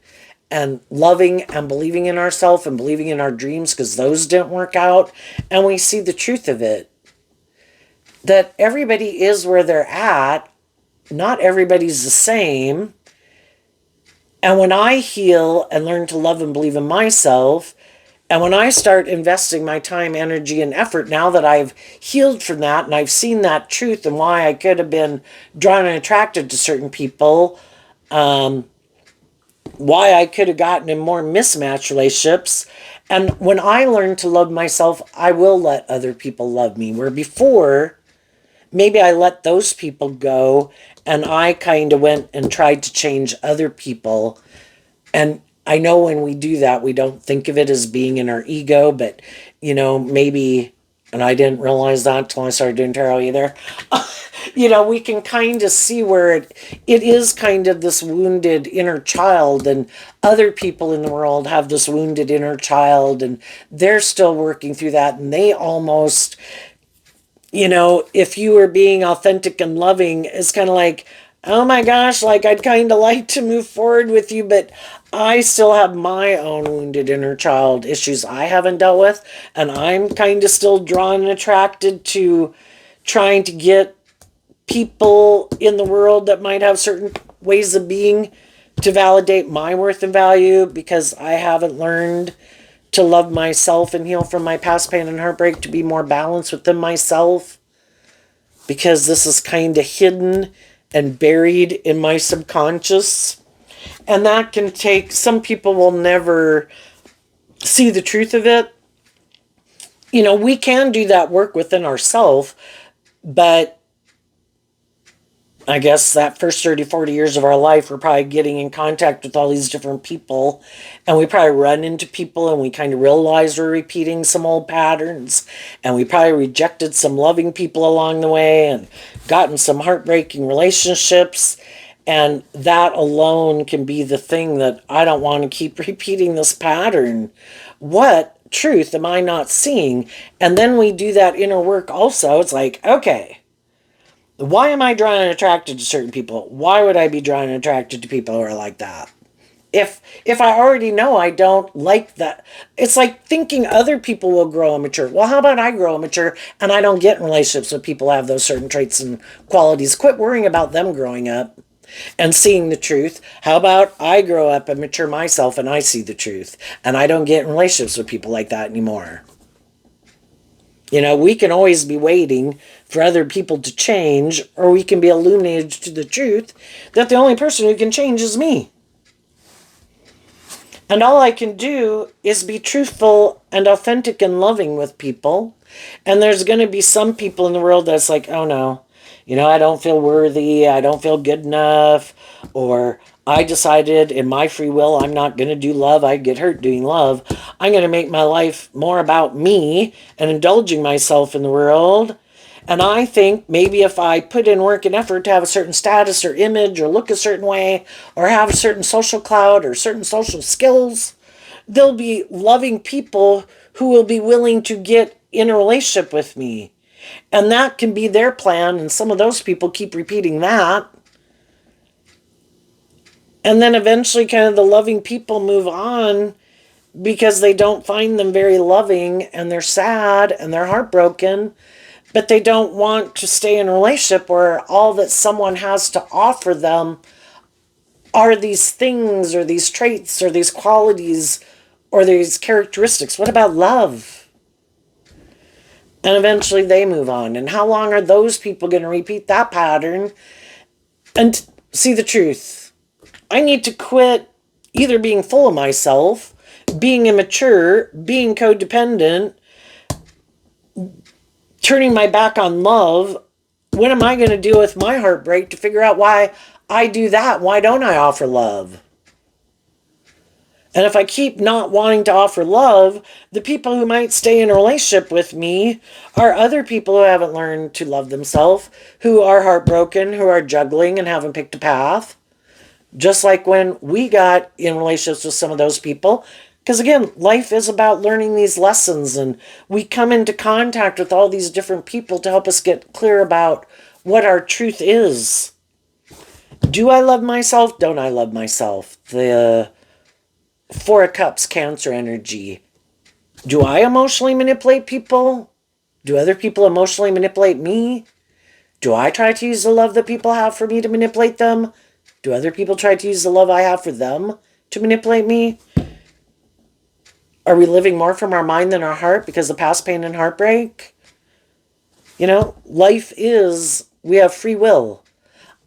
and loving and believing in ourselves and believing in our dreams because those didn't work out. And we see the truth of it, that everybody is where they're at. Not everybody's the same. And when I heal and learn to love and believe in myself, and when I start investing my time, energy, and effort, now that I've healed from that and I've seen that truth and why I could have been drawn and attracted to certain people, why I could have gotten in more mismatched relationships. And when I learn to love myself, I will let other people love me. Where before, maybe I let those people go and I kind of went and tried to change other people. And I know when we do that, we don't think of it as being in our ego, but, maybe, and I didn't realize that until I started doing tarot either, We can kind of see where it is kind of this wounded inner child, and other people in the world have this wounded inner child, and they're still working through that, and they almost, if you were being authentic and loving, it's kind of like, oh my gosh, like I'd kind of like to move forward with you, but I still have my own wounded inner child issues I haven't dealt with, and I'm kind of still drawn and attracted to trying to get people in the world that might have certain ways of being to validate my worth and value, because I haven't learned to love myself and heal from my past pain and heartbreak to be more balanced within myself, because this is kind of hidden and buried in my subconscious. And that can take, some people will never see the truth of it. We can do that work within ourselves, but I guess that first 30, 40 years of our life, we're probably getting in contact with all these different people. And we probably run into people and we kind of realize we're repeating some old patterns. And we probably rejected some loving people along the way and gotten some heartbreaking relationships. And that alone can be the thing that I don't want to keep repeating this pattern. What truth am I not seeing? And then we do that inner work also. It's like, okay, why am I drawn and attracted to certain people? Why would I be drawn and attracted to people who are like that? If I already know I don't like that, it's like thinking other people will grow and mature. Well, how about I grow and mature and I don't get in relationships with people who have those certain traits and qualities? Quit worrying about them growing up and seeing the truth. How about I grow up and mature myself and I see the truth and I don't get in relationships with people like that anymore? We can always be waiting for other people to change, or we can be illuminated to the truth that the only person who can change is me. And all I can do is be truthful and authentic and loving with people. And there's going to be some people in the world that's like, oh no, I don't feel worthy, I don't feel good enough, or I decided in my free will I'm not going to do love, I get hurt doing love. I'm going to make my life more about me and indulging myself in the world. And I think maybe if I put in work and effort to have a certain status or image or look a certain way or have a certain social clout or certain social skills, there'll be loving people who will be willing to get in a relationship with me. And that can be their plan, and some of those people keep repeating that. And then eventually kind of the loving people move on because they don't find them very loving, and they're sad and they're heartbroken, but they don't want to stay in a relationship where all that someone has to offer them are these things or these traits or these qualities or these characteristics. What about love? And eventually they move on. And how long are those people going to repeat that pattern and see the truth? I need to quit either being full of myself, being immature, being codependent, turning my back on love. When am I going to deal with my heartbreak to figure out why I do that? Why don't I offer love? And if I keep not wanting to offer love, the people who might stay in a relationship with me are other people who haven't learned to love themselves, who are heartbroken, who are juggling and haven't picked a path. Just like when we got in relationships with some of those people. Because again, life is about learning these lessons, and we come into contact with all these different people to help us get clear about what our truth is. Do I love myself? Don't I love myself? The Four of Cups, Cancer energy. Do I emotionally manipulate people? Do other people emotionally manipulate me? Do I try to use the love that people have for me to manipulate them? Do other people try to use the love I have for them to manipulate me? Are we living more from our mind than our heart because of past pain and heartbreak? Life is, we have free will.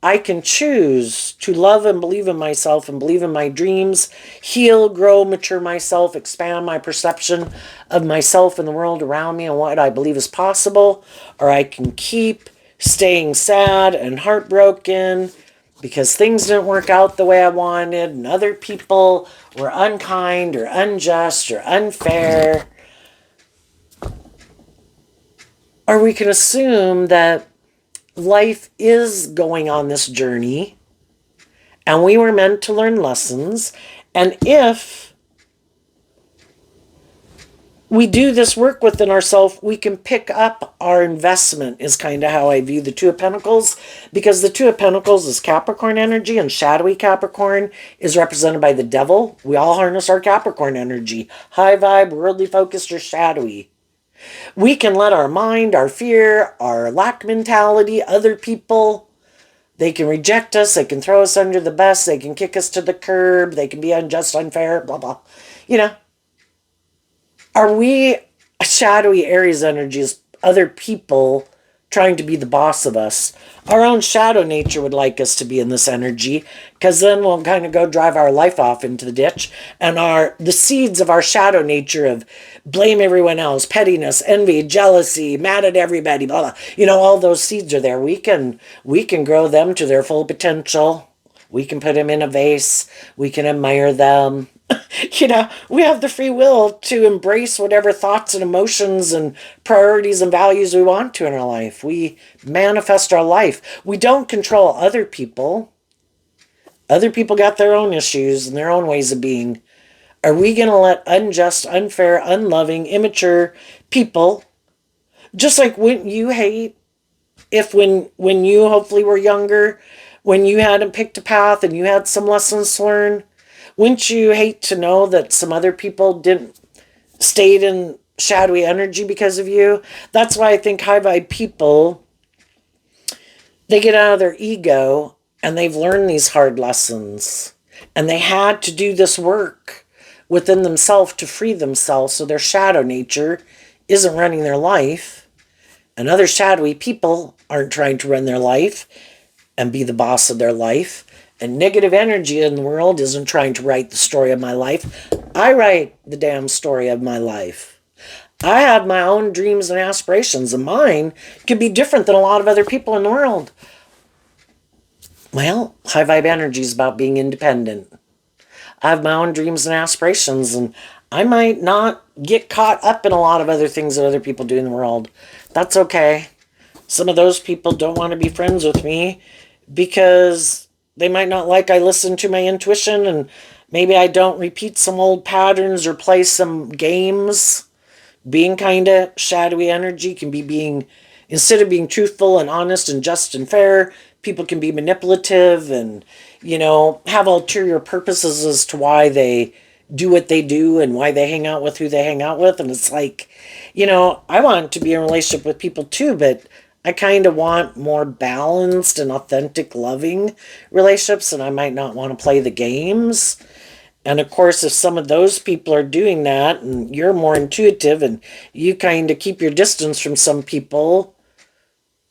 I can choose to love and believe in myself and believe in my dreams, heal, grow, mature myself, expand my perception of myself and the world around me and what I believe is possible, or I can keep staying sad and heartbroken because things didn't work out the way I wanted and other people were unkind or unjust or unfair. Or we can assume that life is going on this journey, and we were meant to learn lessons. And if we do this work within ourselves, we can pick up our investment, is kind of how I view the Two of Pentacles, because the Two of Pentacles is Capricorn energy, and shadowy Capricorn is represented by the devil. We all harness our Capricorn energy, high vibe, worldly focused, or shadowy. We can let our mind, our fear, our lack mentality, other people, they can reject us, they can throw us under the bus, they can kick us to the curb, they can be unjust, unfair, blah, blah. You know, are we shadowy Aries energies, other people trying to be the boss of us? Our own shadow nature would like us to be in this energy, because then we'll kind of go drive our life off into the ditch, and the seeds of our shadow nature of blame everyone else, pettiness, envy, jealousy, mad at everybody, blah blah. All those seeds are there. We can grow them to their full potential. We can put them in a vase. We can admire them. We have the free will to embrace whatever thoughts and emotions and priorities and values we want to in our life. We manifest our life. We don't control other people. Other people got their own issues and their own ways of being. Are we going to let unjust, unfair, unloving, immature people, just like wouldn't you hate if when you hopefully were younger, when you hadn't picked a path and you had some lessons to learn, wouldn't you hate to know that some other people didn't stayed in shadowy energy because of you? That's why I think high vibe people, they get out of their ego and they've learned these hard lessons. And they had to do this work within themselves to free themselves so their shadow nature isn't running their life. And other shadowy people aren't trying to run their life and be the boss of their life. And negative energy in the world isn't trying to write the story of my life. I write the damn story of my life. I have my own dreams and aspirations, and mine could be different than a lot of other people in the world. Well, high vibe energy is about being independent. I have my own dreams and aspirations, and I might not get caught up in a lot of other things that other people do in the world. That's okay. Some of those people don't want to be friends with me because they might not like I listen to my intuition, and maybe I don't repeat some old patterns or play some games. Being kind of shadowy energy can be instead of being truthful and honest and just and fair, people can be manipulative and, have ulterior purposes as to why they do what they do and why they hang out with who they hang out with. And it's like, I want to be in a relationship with people too, but I kind of want more balanced and authentic, loving relationships, and I might not want to play the games. And of course, if some of those people are doing that and you're more intuitive and you kind of keep your distance from some people,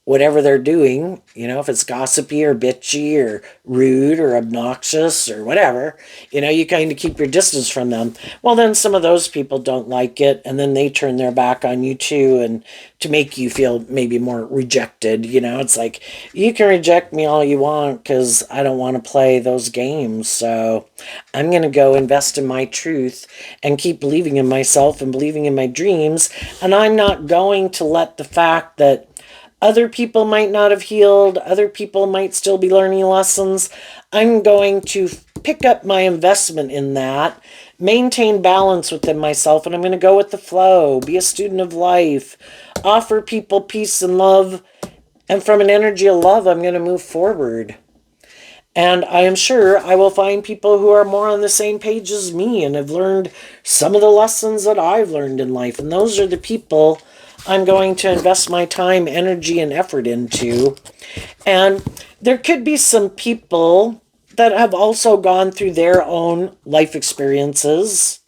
whatever they're doing, if it's gossipy or bitchy or rude or obnoxious or whatever, you kind of keep your distance from them. Well, then some of those people don't like it, and then they turn their back on you too, and to make you feel maybe more rejected. It's like, you can reject me all you want because I don't want to play those games. So I'm going to go invest in my truth and keep believing in myself and believing in my dreams. And I'm not going to let the fact that other people might not have healed. Other people might still be learning lessons. I'm going to pick up my investment in that, maintain balance within myself, and I'm going to go with the flow, be a student of life, offer people peace and love, and from an energy of love, I'm going to move forward. And I am sure I will find people who are more on the same page as me and have learned some of the lessons that I've learned in life. And those are the people I'm going to invest my time, energy, and effort into. And there could be some people that have also gone through their own life experiences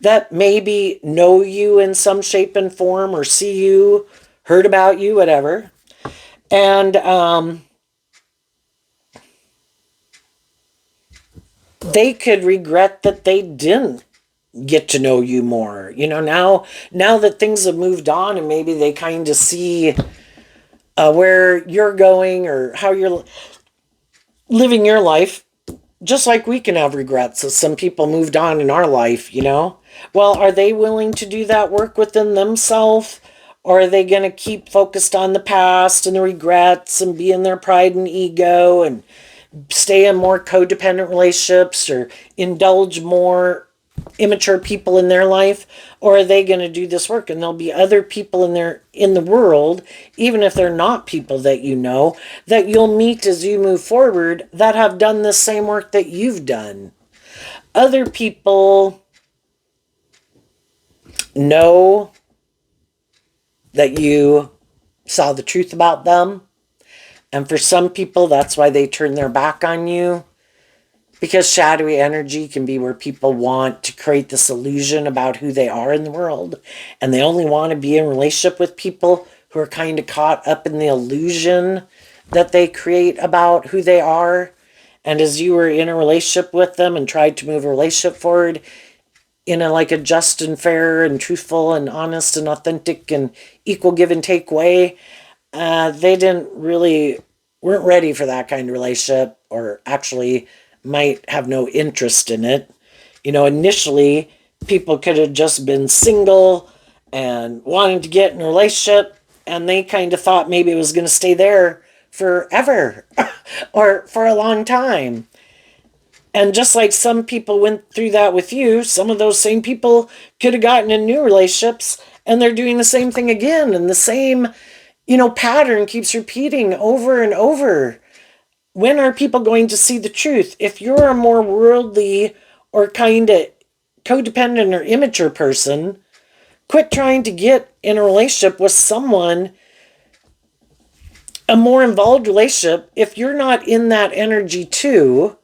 that maybe know you in some shape and form or see you, heard about you, whatever. And they could regret that they didn't get to know you more. Now that things have moved on and maybe they kind of see where you're going or how you're living your life, just like we can have regrets as some people moved on in our life. Well, are they willing to do that work within themselves? Or are they going to keep focused on the past and the regrets and be in their pride and ego and stay in more codependent relationships or indulge more immature people in their life? Or are they going to do this work? And there'll be other people in the world, even if they're not people that you know, that you'll meet as you move forward that have done the same work that you've done. Other people know that you saw the truth about them, and for some people that's why they turn their back on you, because shadowy energy can be where people want to create this illusion about who they are in the world, and they only want to be in relationship with people who are kind of caught up in the illusion that they create about who they are. And as you were in a relationship with them and tried to move a relationship forward in a just and fair and truthful and honest and authentic and equal give and take way, they weren't ready for that kind of relationship, or actually might have no interest in it. Initially, people could have just been single and wanting to get in a relationship, and they kind of thought maybe it was going to stay there forever or for a long time. And just like some people went through that with you, some of those same people could have gotten in new relationships and they're doing the same thing again. And the same, pattern keeps repeating over and over. When are people going to see the truth? If you're a more worldly or kind of codependent or immature person, quit trying to get in a relationship with someone, a more involved relationship. If you're not in that energy too,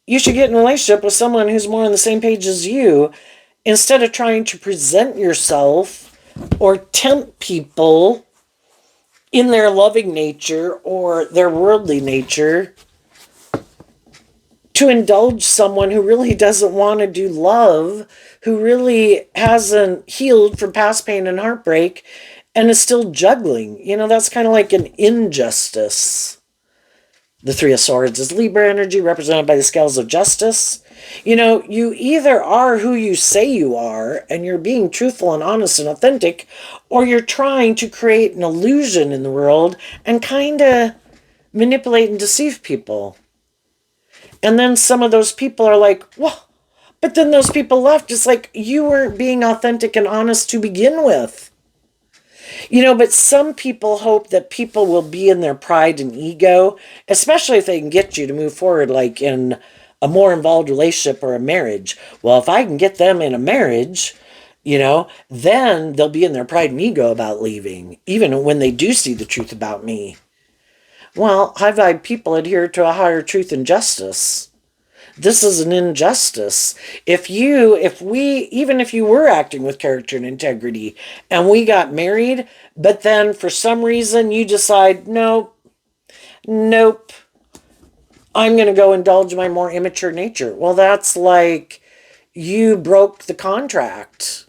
you should get in a relationship with someone who's more on the same page as you, instead of trying to present yourself or tempt people in their loving nature or their worldly nature to indulge someone who really doesn't want to do love, who really hasn't healed from past pain and heartbreak and is still juggling. That's kind of like an injustice. The Three of Swords is Libra energy, represented by the scales of justice. You either are who you say you are, and you're being truthful and honest and authentic, or you're trying to create an illusion in the world and kind of manipulate and deceive people. And then some of those people are like, well, but then those people left. It's like you weren't being authentic and honest to begin with. But some people hope that people will be in their pride and ego, especially if they can get you to move forward, like in a more involved relationship or a marriage. Well, if I can get them in a marriage, then they'll be in their pride and ego about leaving, even when they do see the truth about me. Well, high vibe people adhere to a higher truth and justice. This is an injustice. Even if you were acting with character and integrity and we got married, but then for some reason you decide, nope, I'm going to go indulge my more immature nature. Well, that's like you broke the contract.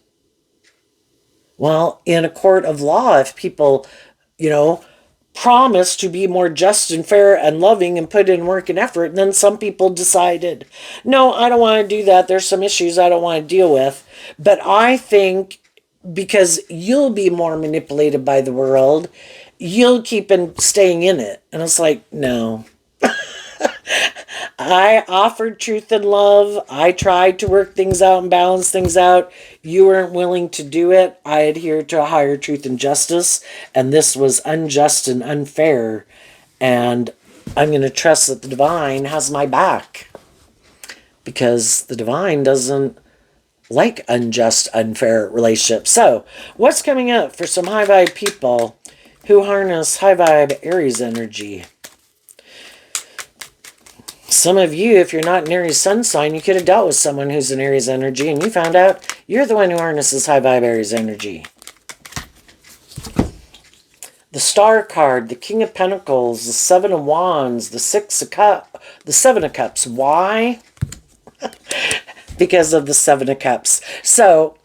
Well, in a court of law, if people, promise to be more just and fair and loving and put in work and effort, and then some people decided, no, I don't want to do that. There's some issues I don't want to deal with. But I think because you'll be more manipulated by the world, you'll keep staying in it. And it's like, no. I offered truth and love. I tried to work things out and balance things out. You weren't willing to do it. I adhere to a higher truth and justice, and this was unjust and unfair. And I'm going to trust that the divine has my back, because the divine doesn't like unjust, unfair relationships. So, what's coming up for some high vibe people who harness high vibe Aries energy? Some of you, if you're not an Aries sun sign, you could have dealt with someone who's an Aries energy and you found out you're the one who harnesses high vibe Aries energy. The Star card, the King of Pentacles, the Seven of Wands, the Seven of Cups. Why? Because of the Seven of Cups. So,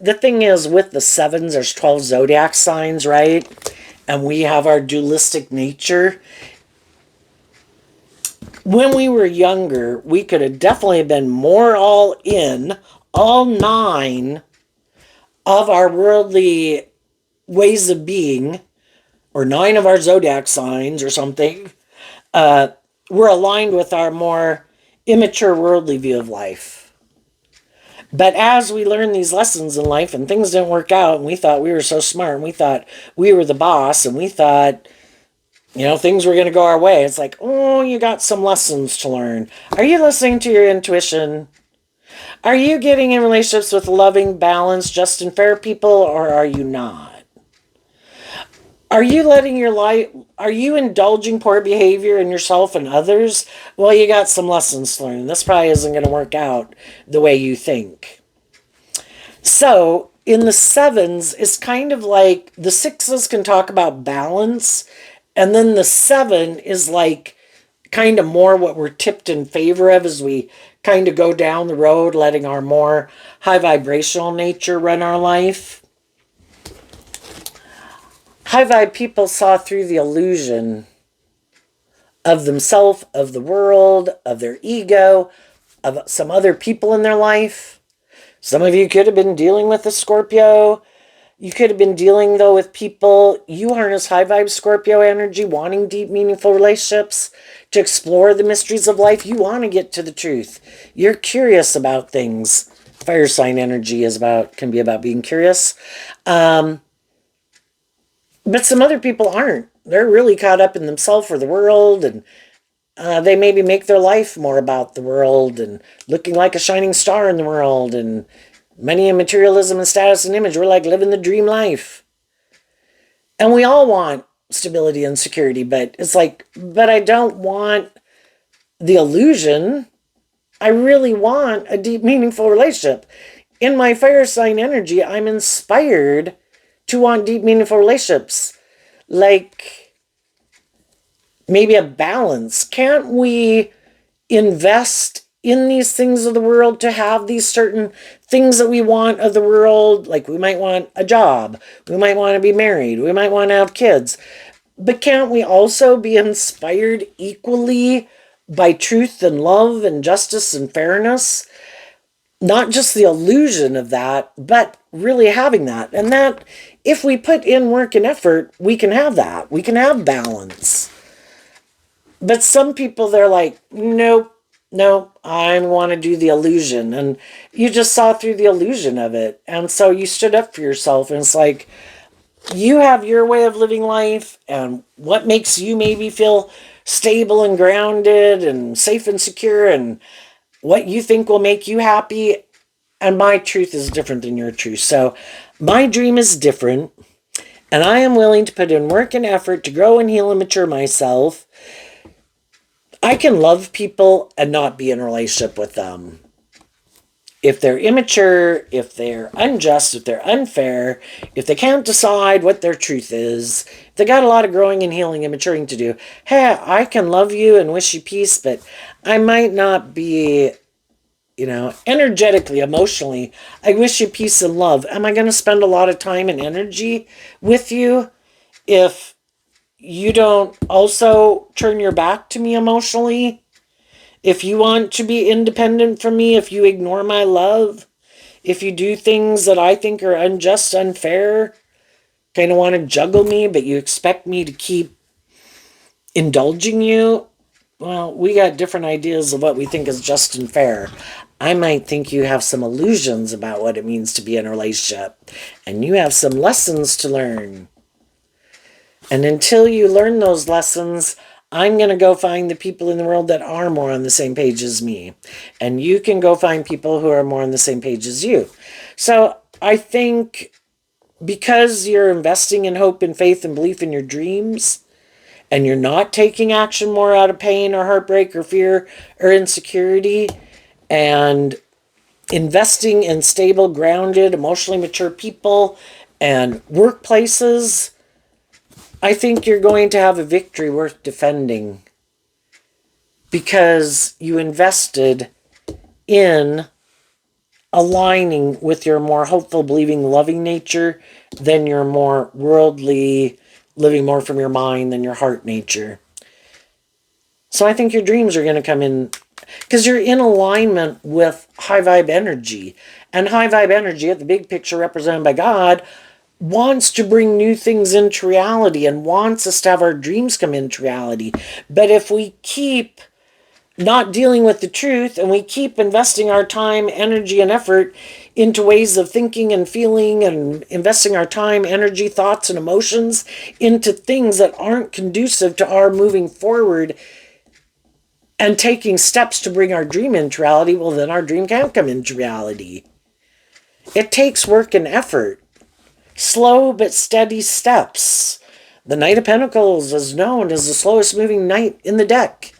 the thing is, with the sevens, there's 12 zodiac signs, right? And we have our dualistic nature. When we were younger, we could have definitely been more all in, all 9 of our worldly ways of being, or 9 of our zodiac signs or something, we're aligned with our more immature worldly view of life. But as we learn these lessons in life and things didn't work out, and we thought we were so smart, and we thought we were the boss, and we thought, things were going to go our way, it's like, oh, you got some lessons to learn. Are you listening to your intuition? Are you getting in relationships with loving, balanced, just and fair people, or are you not? Are you letting your life, are you indulging poor behavior in yourself and others? Well, you got some lessons to learn. This probably isn't going to work out the way you think. So, in the sevens, it's kind of like the sixes can talk about balance, and then the seven is like kind of more what we're tipped in favor of as we kind of go down the road, letting our more high vibrational nature run our life. High vibe people saw through the illusion of themselves, of the world, of their ego, of some other people in their life. Some of you could have been dealing with a Scorpio. You could have been dealing, though, with people. You harness high vibe Scorpio energy, wanting deep, meaningful relationships, to explore the mysteries of life. You want to get to the truth. You're curious about things. Fire sign energy can be about being curious. But some other people aren't. They're really caught up in themselves or the world, and they maybe make their life more about the world and looking like a shining star in the world, and money and materialism and status and image. We're like living the dream life. And we all want stability and security, but it's like, but I don't want the illusion. I really want a deep, meaningful relationship. In my fire sign energy, I'm inspired to want deep, meaningful relationships. Like maybe a balance. Can't we invest in these things of the world to have these certain things that we want of the world? Like we might want a job. We might want to be married. We might want to have kids. But can't we also be inspired equally by truth and love and justice and fairness? Not just the illusion of that, but really having that. And that, if we put in work and effort, we can have that. We can have balance. But some people, they're like, nope, I want to do the illusion. And you just saw through the illusion of it. And so you stood up for yourself. And it's like, you have your way of living life, and what makes you maybe feel stable and grounded and safe and secure, and what you think will make you happy. And my truth is different than your truth. So my dream is different, and I am willing to put in work and effort to grow and heal and mature myself. I can love people and not be in a relationship with them. If they're immature, if they're unjust, if they're unfair, if they can't decide what their truth is, if they got a lot of growing and healing and maturing to do, hey, I can love you and wish you peace, but I might not be, energetically, emotionally, I wish you peace and love. Am I going to spend a lot of time and energy with you if you don't also turn your back to me emotionally? If you want to be independent from me, if you ignore my love, if you do things that I think are unjust, unfair, kind of want to juggle me, but you expect me to keep indulging you, well, we got different ideas of what we think is just and fair. I might think you have some illusions about what it means to be in a relationship, and you have some lessons to learn. And until you learn those lessons, I'm going to go find the people in the world that are more on the same page as me. And you can go find people who are more on the same page as you. So I think because you're investing in hope and faith and belief in your dreams, and you're not taking action more out of pain or heartbreak or fear or insecurity, and investing in stable, grounded, emotionally mature people and workplaces, I think you're going to have a victory worth defending, because you invested in aligning with your more hopeful, believing, loving nature than your more worldly, living more from your mind than your heart nature. So I think your dreams are going to come in because you're in alignment with high vibe energy. And high vibe energy, at the big picture represented by God, wants to bring new things into reality and wants us to have our dreams come into reality. But if we keep not dealing with the truth and we keep investing our time, energy, and effort into ways of thinking and feeling and investing our time, energy, thoughts, and emotions into things that aren't conducive to our moving forward and taking steps to bring our dream into reality, well, then our dream can't come into reality. It takes work and effort. Slow but steady steps. The Knight of Pentacles is known as the slowest moving knight in the deck.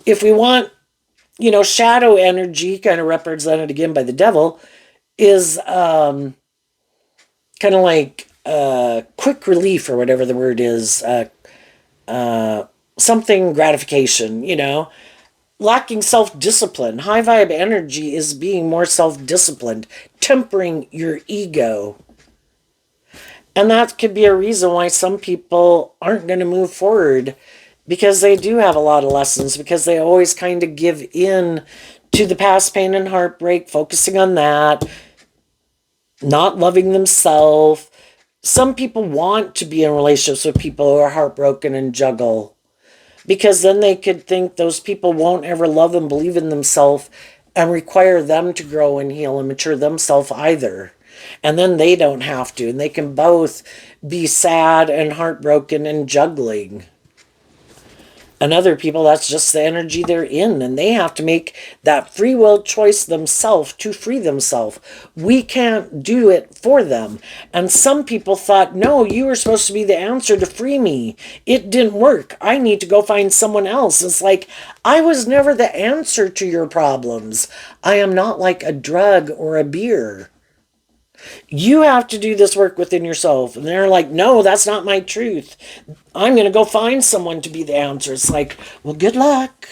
If we want, shadow energy, kind of represented again by the devil, is kind of like quick relief or whatever the word is, something gratification. Lacking self-discipline. High vibe energy is being more self-disciplined, tempering your ego. And that could be a reason why some people aren't going to move forward, because they do have a lot of lessons, because they always kind of give in to the past pain and heartbreak, focusing on that, not loving themselves. Some people want to be in relationships with people who are heartbroken and juggle, because then they could think those people won't ever love and believe in themselves and require them to grow and heal and mature themselves either. And then they don't have to, and they can both be sad and heartbroken and juggling. And other people, that's just the energy they're in, and they have to make that free will choice themselves to free themselves. We can't do it for them. And some people thought, no, you were supposed to be the answer to free me. It didn't work. I need to go find someone else. It's like, I was never the answer to your problems. I am not like a drug or a beer. You have to do this work within yourself. And they're like, no, that's not my truth. I'm going to go find someone to be the answer. It's like, well, good luck.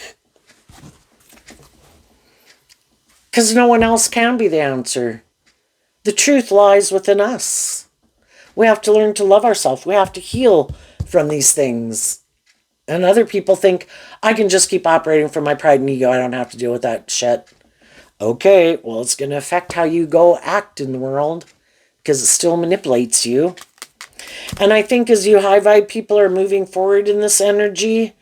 Because no one else can be the answer. The truth lies within us. We have to learn to love ourselves. We have to heal from these things. And other people think, I can just keep operating from my pride and ego. I don't have to deal with that shit. Okay, well, it's going to affect how you go act in the world, because it still manipulates you. And I think as you high vibe people are moving forward in this energy,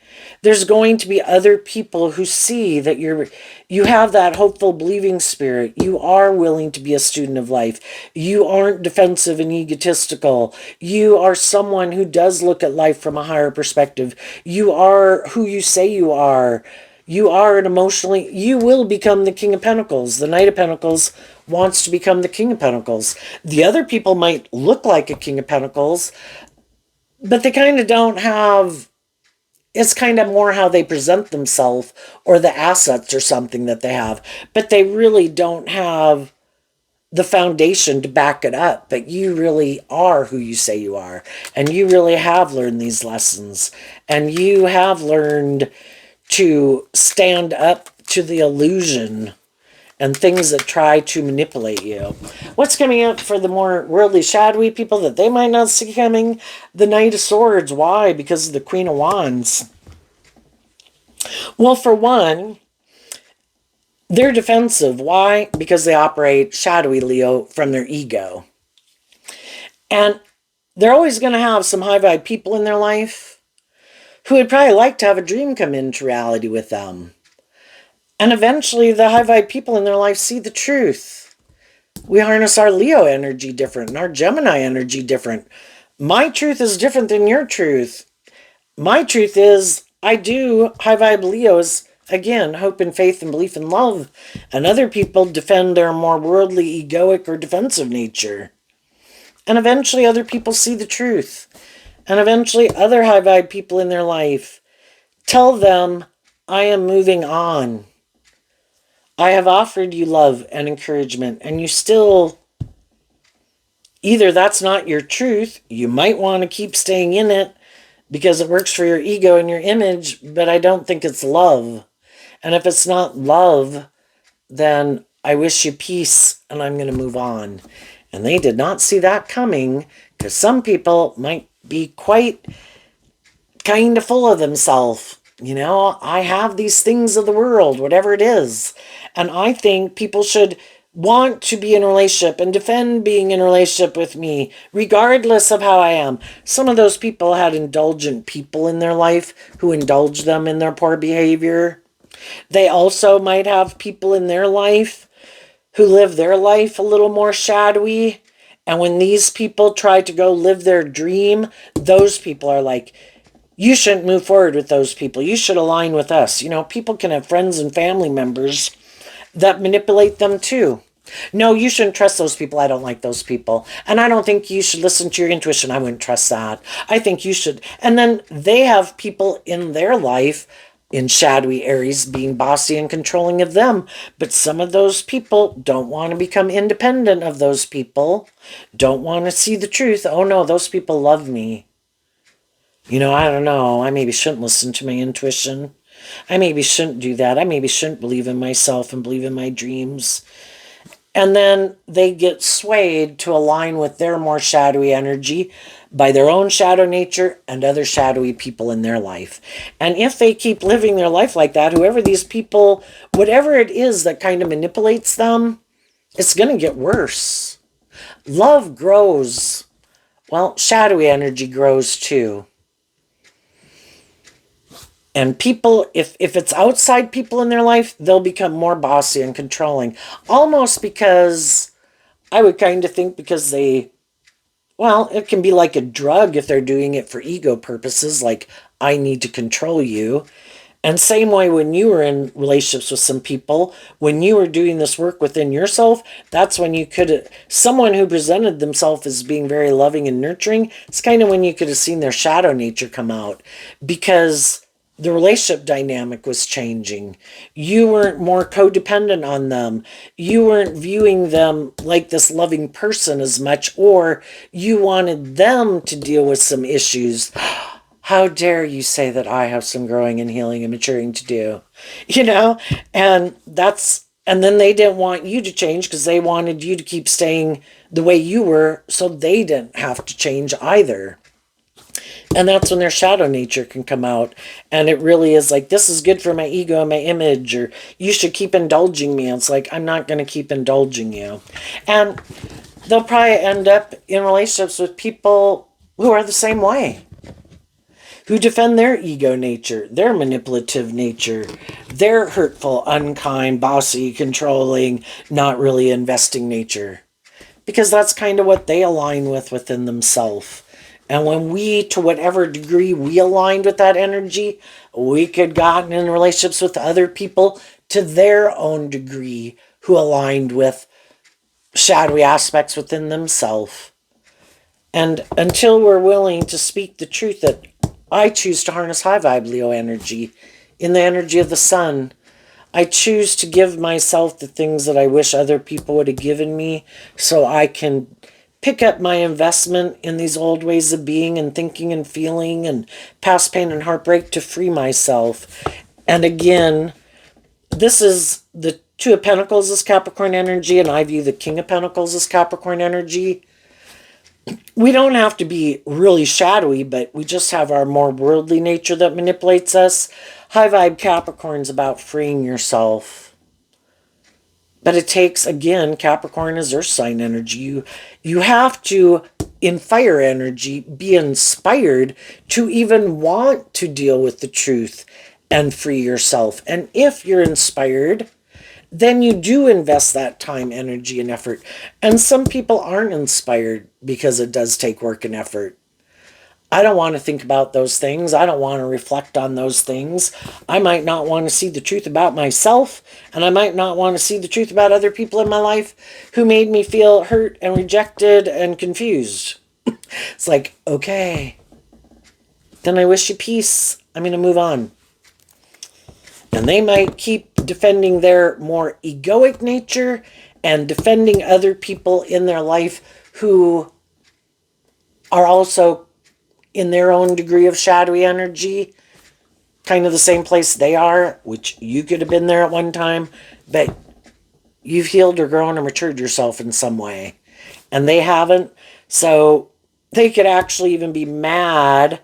there's going to be other people who see that you have that hopeful, believing spirit. You are willing to be a student of life. You aren't defensive and egotistical. You are someone who does look at life from a higher perspective. You are who you say you are. You are an emotionally, you will become the King of Pentacles. The Knight of Pentacles wants to become the King of Pentacles. The other people might look like a King of Pentacles, but they kind of don't have, it's kind of more how they present themselves or the assets or something that they have. But they really don't have the foundation to back it up. But you really are who you say you are. And you really have learned these lessons. And you have learned to stand up to the illusion and things that try to manipulate you. What's coming up for the more worldly, shadowy people that they might not see coming? The Knight of Swords. Why? Because of the Queen of Wands. Well, for one, they're defensive. Why? Because they operate shadowy, Leo, from their ego. And they're always going to have some high vibe people in their life who would probably like to have a dream come into reality with them. And eventually the high vibe people in their life see the truth. We harness our Leo energy different and our Gemini energy different. My truth is different than your truth. My truth is, I do high vibe Leos, again, hope and faith and belief and love. And other people defend their more worldly, egoic, or defensive nature. And eventually other people see the truth. And eventually other high vibe people in their life tell them, I am moving on. I have offered you love and encouragement, and you still, either that's not your truth, you might want to keep staying in it because it works for your ego and your image, but I don't think it's love. And if it's not love, then I wish you peace and I'm going to move on. And they did not see that coming, because some people might be quite kind of full of themselves. I have these things of the world, whatever it is. And I think people should want to be in a relationship and defend being in a relationship with me, regardless of how I am. Some of those people had indulgent people in their life who indulged them in their poor behavior. They also might have people in their life who live their life a little more shadowy. And when these people try to go live their dream, those people are like, you shouldn't move forward with those people. You should align with us. People can have friends and family members that manipulate them too. No, you shouldn't trust those people. I don't like those people. And I don't think you should listen to your intuition. I wouldn't trust that. I think you should. And then they have people in their life in shadowy Aries being bossy and controlling of them. But some of those people don't want to become independent of those people, don't want to see the truth. Oh no, those people love me. I don't know. I maybe shouldn't listen to my intuition. I maybe shouldn't do that. I maybe shouldn't believe in myself and believe in my dreams. And then they get swayed to align with their more shadowy energy by their own shadow nature and other shadowy people in their life. And if they keep living their life like that, whoever these people, whatever it is that kind of manipulates them, it's going to get worse. Love grows. Well, shadowy energy grows too. And people, if it's outside people in their life, they'll become more bossy and controlling. Almost because, I would kind of think because it can be like a drug if they're doing it for ego purposes, like, I need to control you. And same way when you were in relationships with some people, when you were doing this work within yourself, that's when you someone who presented themselves as being very loving and nurturing, it's kind of when you could have seen their shadow nature come out. Because the relationship dynamic was changing. You weren't more codependent on them. You weren't viewing them like this loving person as much, or you wanted them to deal with some issues. How dare you say that I have some growing and healing and maturing to do? And then they didn't want you to change because they wanted you to keep staying the way you were, so they didn't have to change either. And that's when their shadow nature can come out. And it really is like, this is good for my ego and my image, or you should keep indulging me. And it's like, I'm not going to keep indulging you. And they'll probably end up in relationships with people who are the same way, who defend their ego nature, their manipulative nature, their hurtful, unkind, bossy, controlling, not really investing nature. Because that's kind of what they align with within themselves. And when we, to whatever degree we aligned with that energy, we could gotten in relationships with other people to their own degree who aligned with shadowy aspects within themselves. And until we're willing to speak the truth that I choose to harness high vibe Leo energy in the energy of the sun, I choose to give myself the things that I wish other people would have given me so I can pick up my investment in these old ways of being and thinking and feeling and past pain and heartbreak to free myself. And again, this is the Two of Pentacles as Capricorn energy, and I view the King of Pentacles as Capricorn energy. We don't have to be really shadowy, but we just have our more worldly nature that manipulates us. High vibe Capricorn's about freeing yourself. But it takes, again, Capricorn is earth sign energy. You have to, in fire energy, be inspired to even want to deal with the truth and free yourself. And if you're inspired, then you do invest that time, energy, and effort. And some people aren't inspired because it does take work and effort. I don't want to think about those things. I don't want to reflect on those things. I might not want to see the truth about myself, and I might not want to see the truth about other people in my life who made me feel hurt and rejected and confused. It's like, okay, then I wish you peace. I'm going to move on. And they might keep defending their more egoic nature and defending other people in their life who are also in their own degree of shadowy energy, kind of the same place they are, which you could have been there at one time, but you've healed or grown or matured yourself in some way, and they haven't. So they could actually even be mad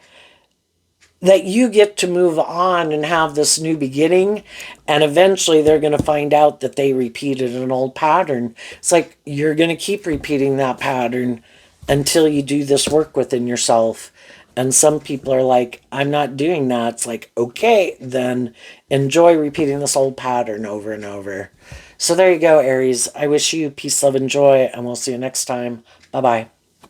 that you get to move on and have this new beginning, and eventually they're going to find out that they repeated an old pattern. It's like you're going to keep repeating that pattern until you do this work within yourself. And some people are like, I'm not doing that. It's like, okay, then enjoy repeating this old pattern over and over. So there you go, Aries. I wish you peace, love, and joy, and we'll see you next time. Bye bye.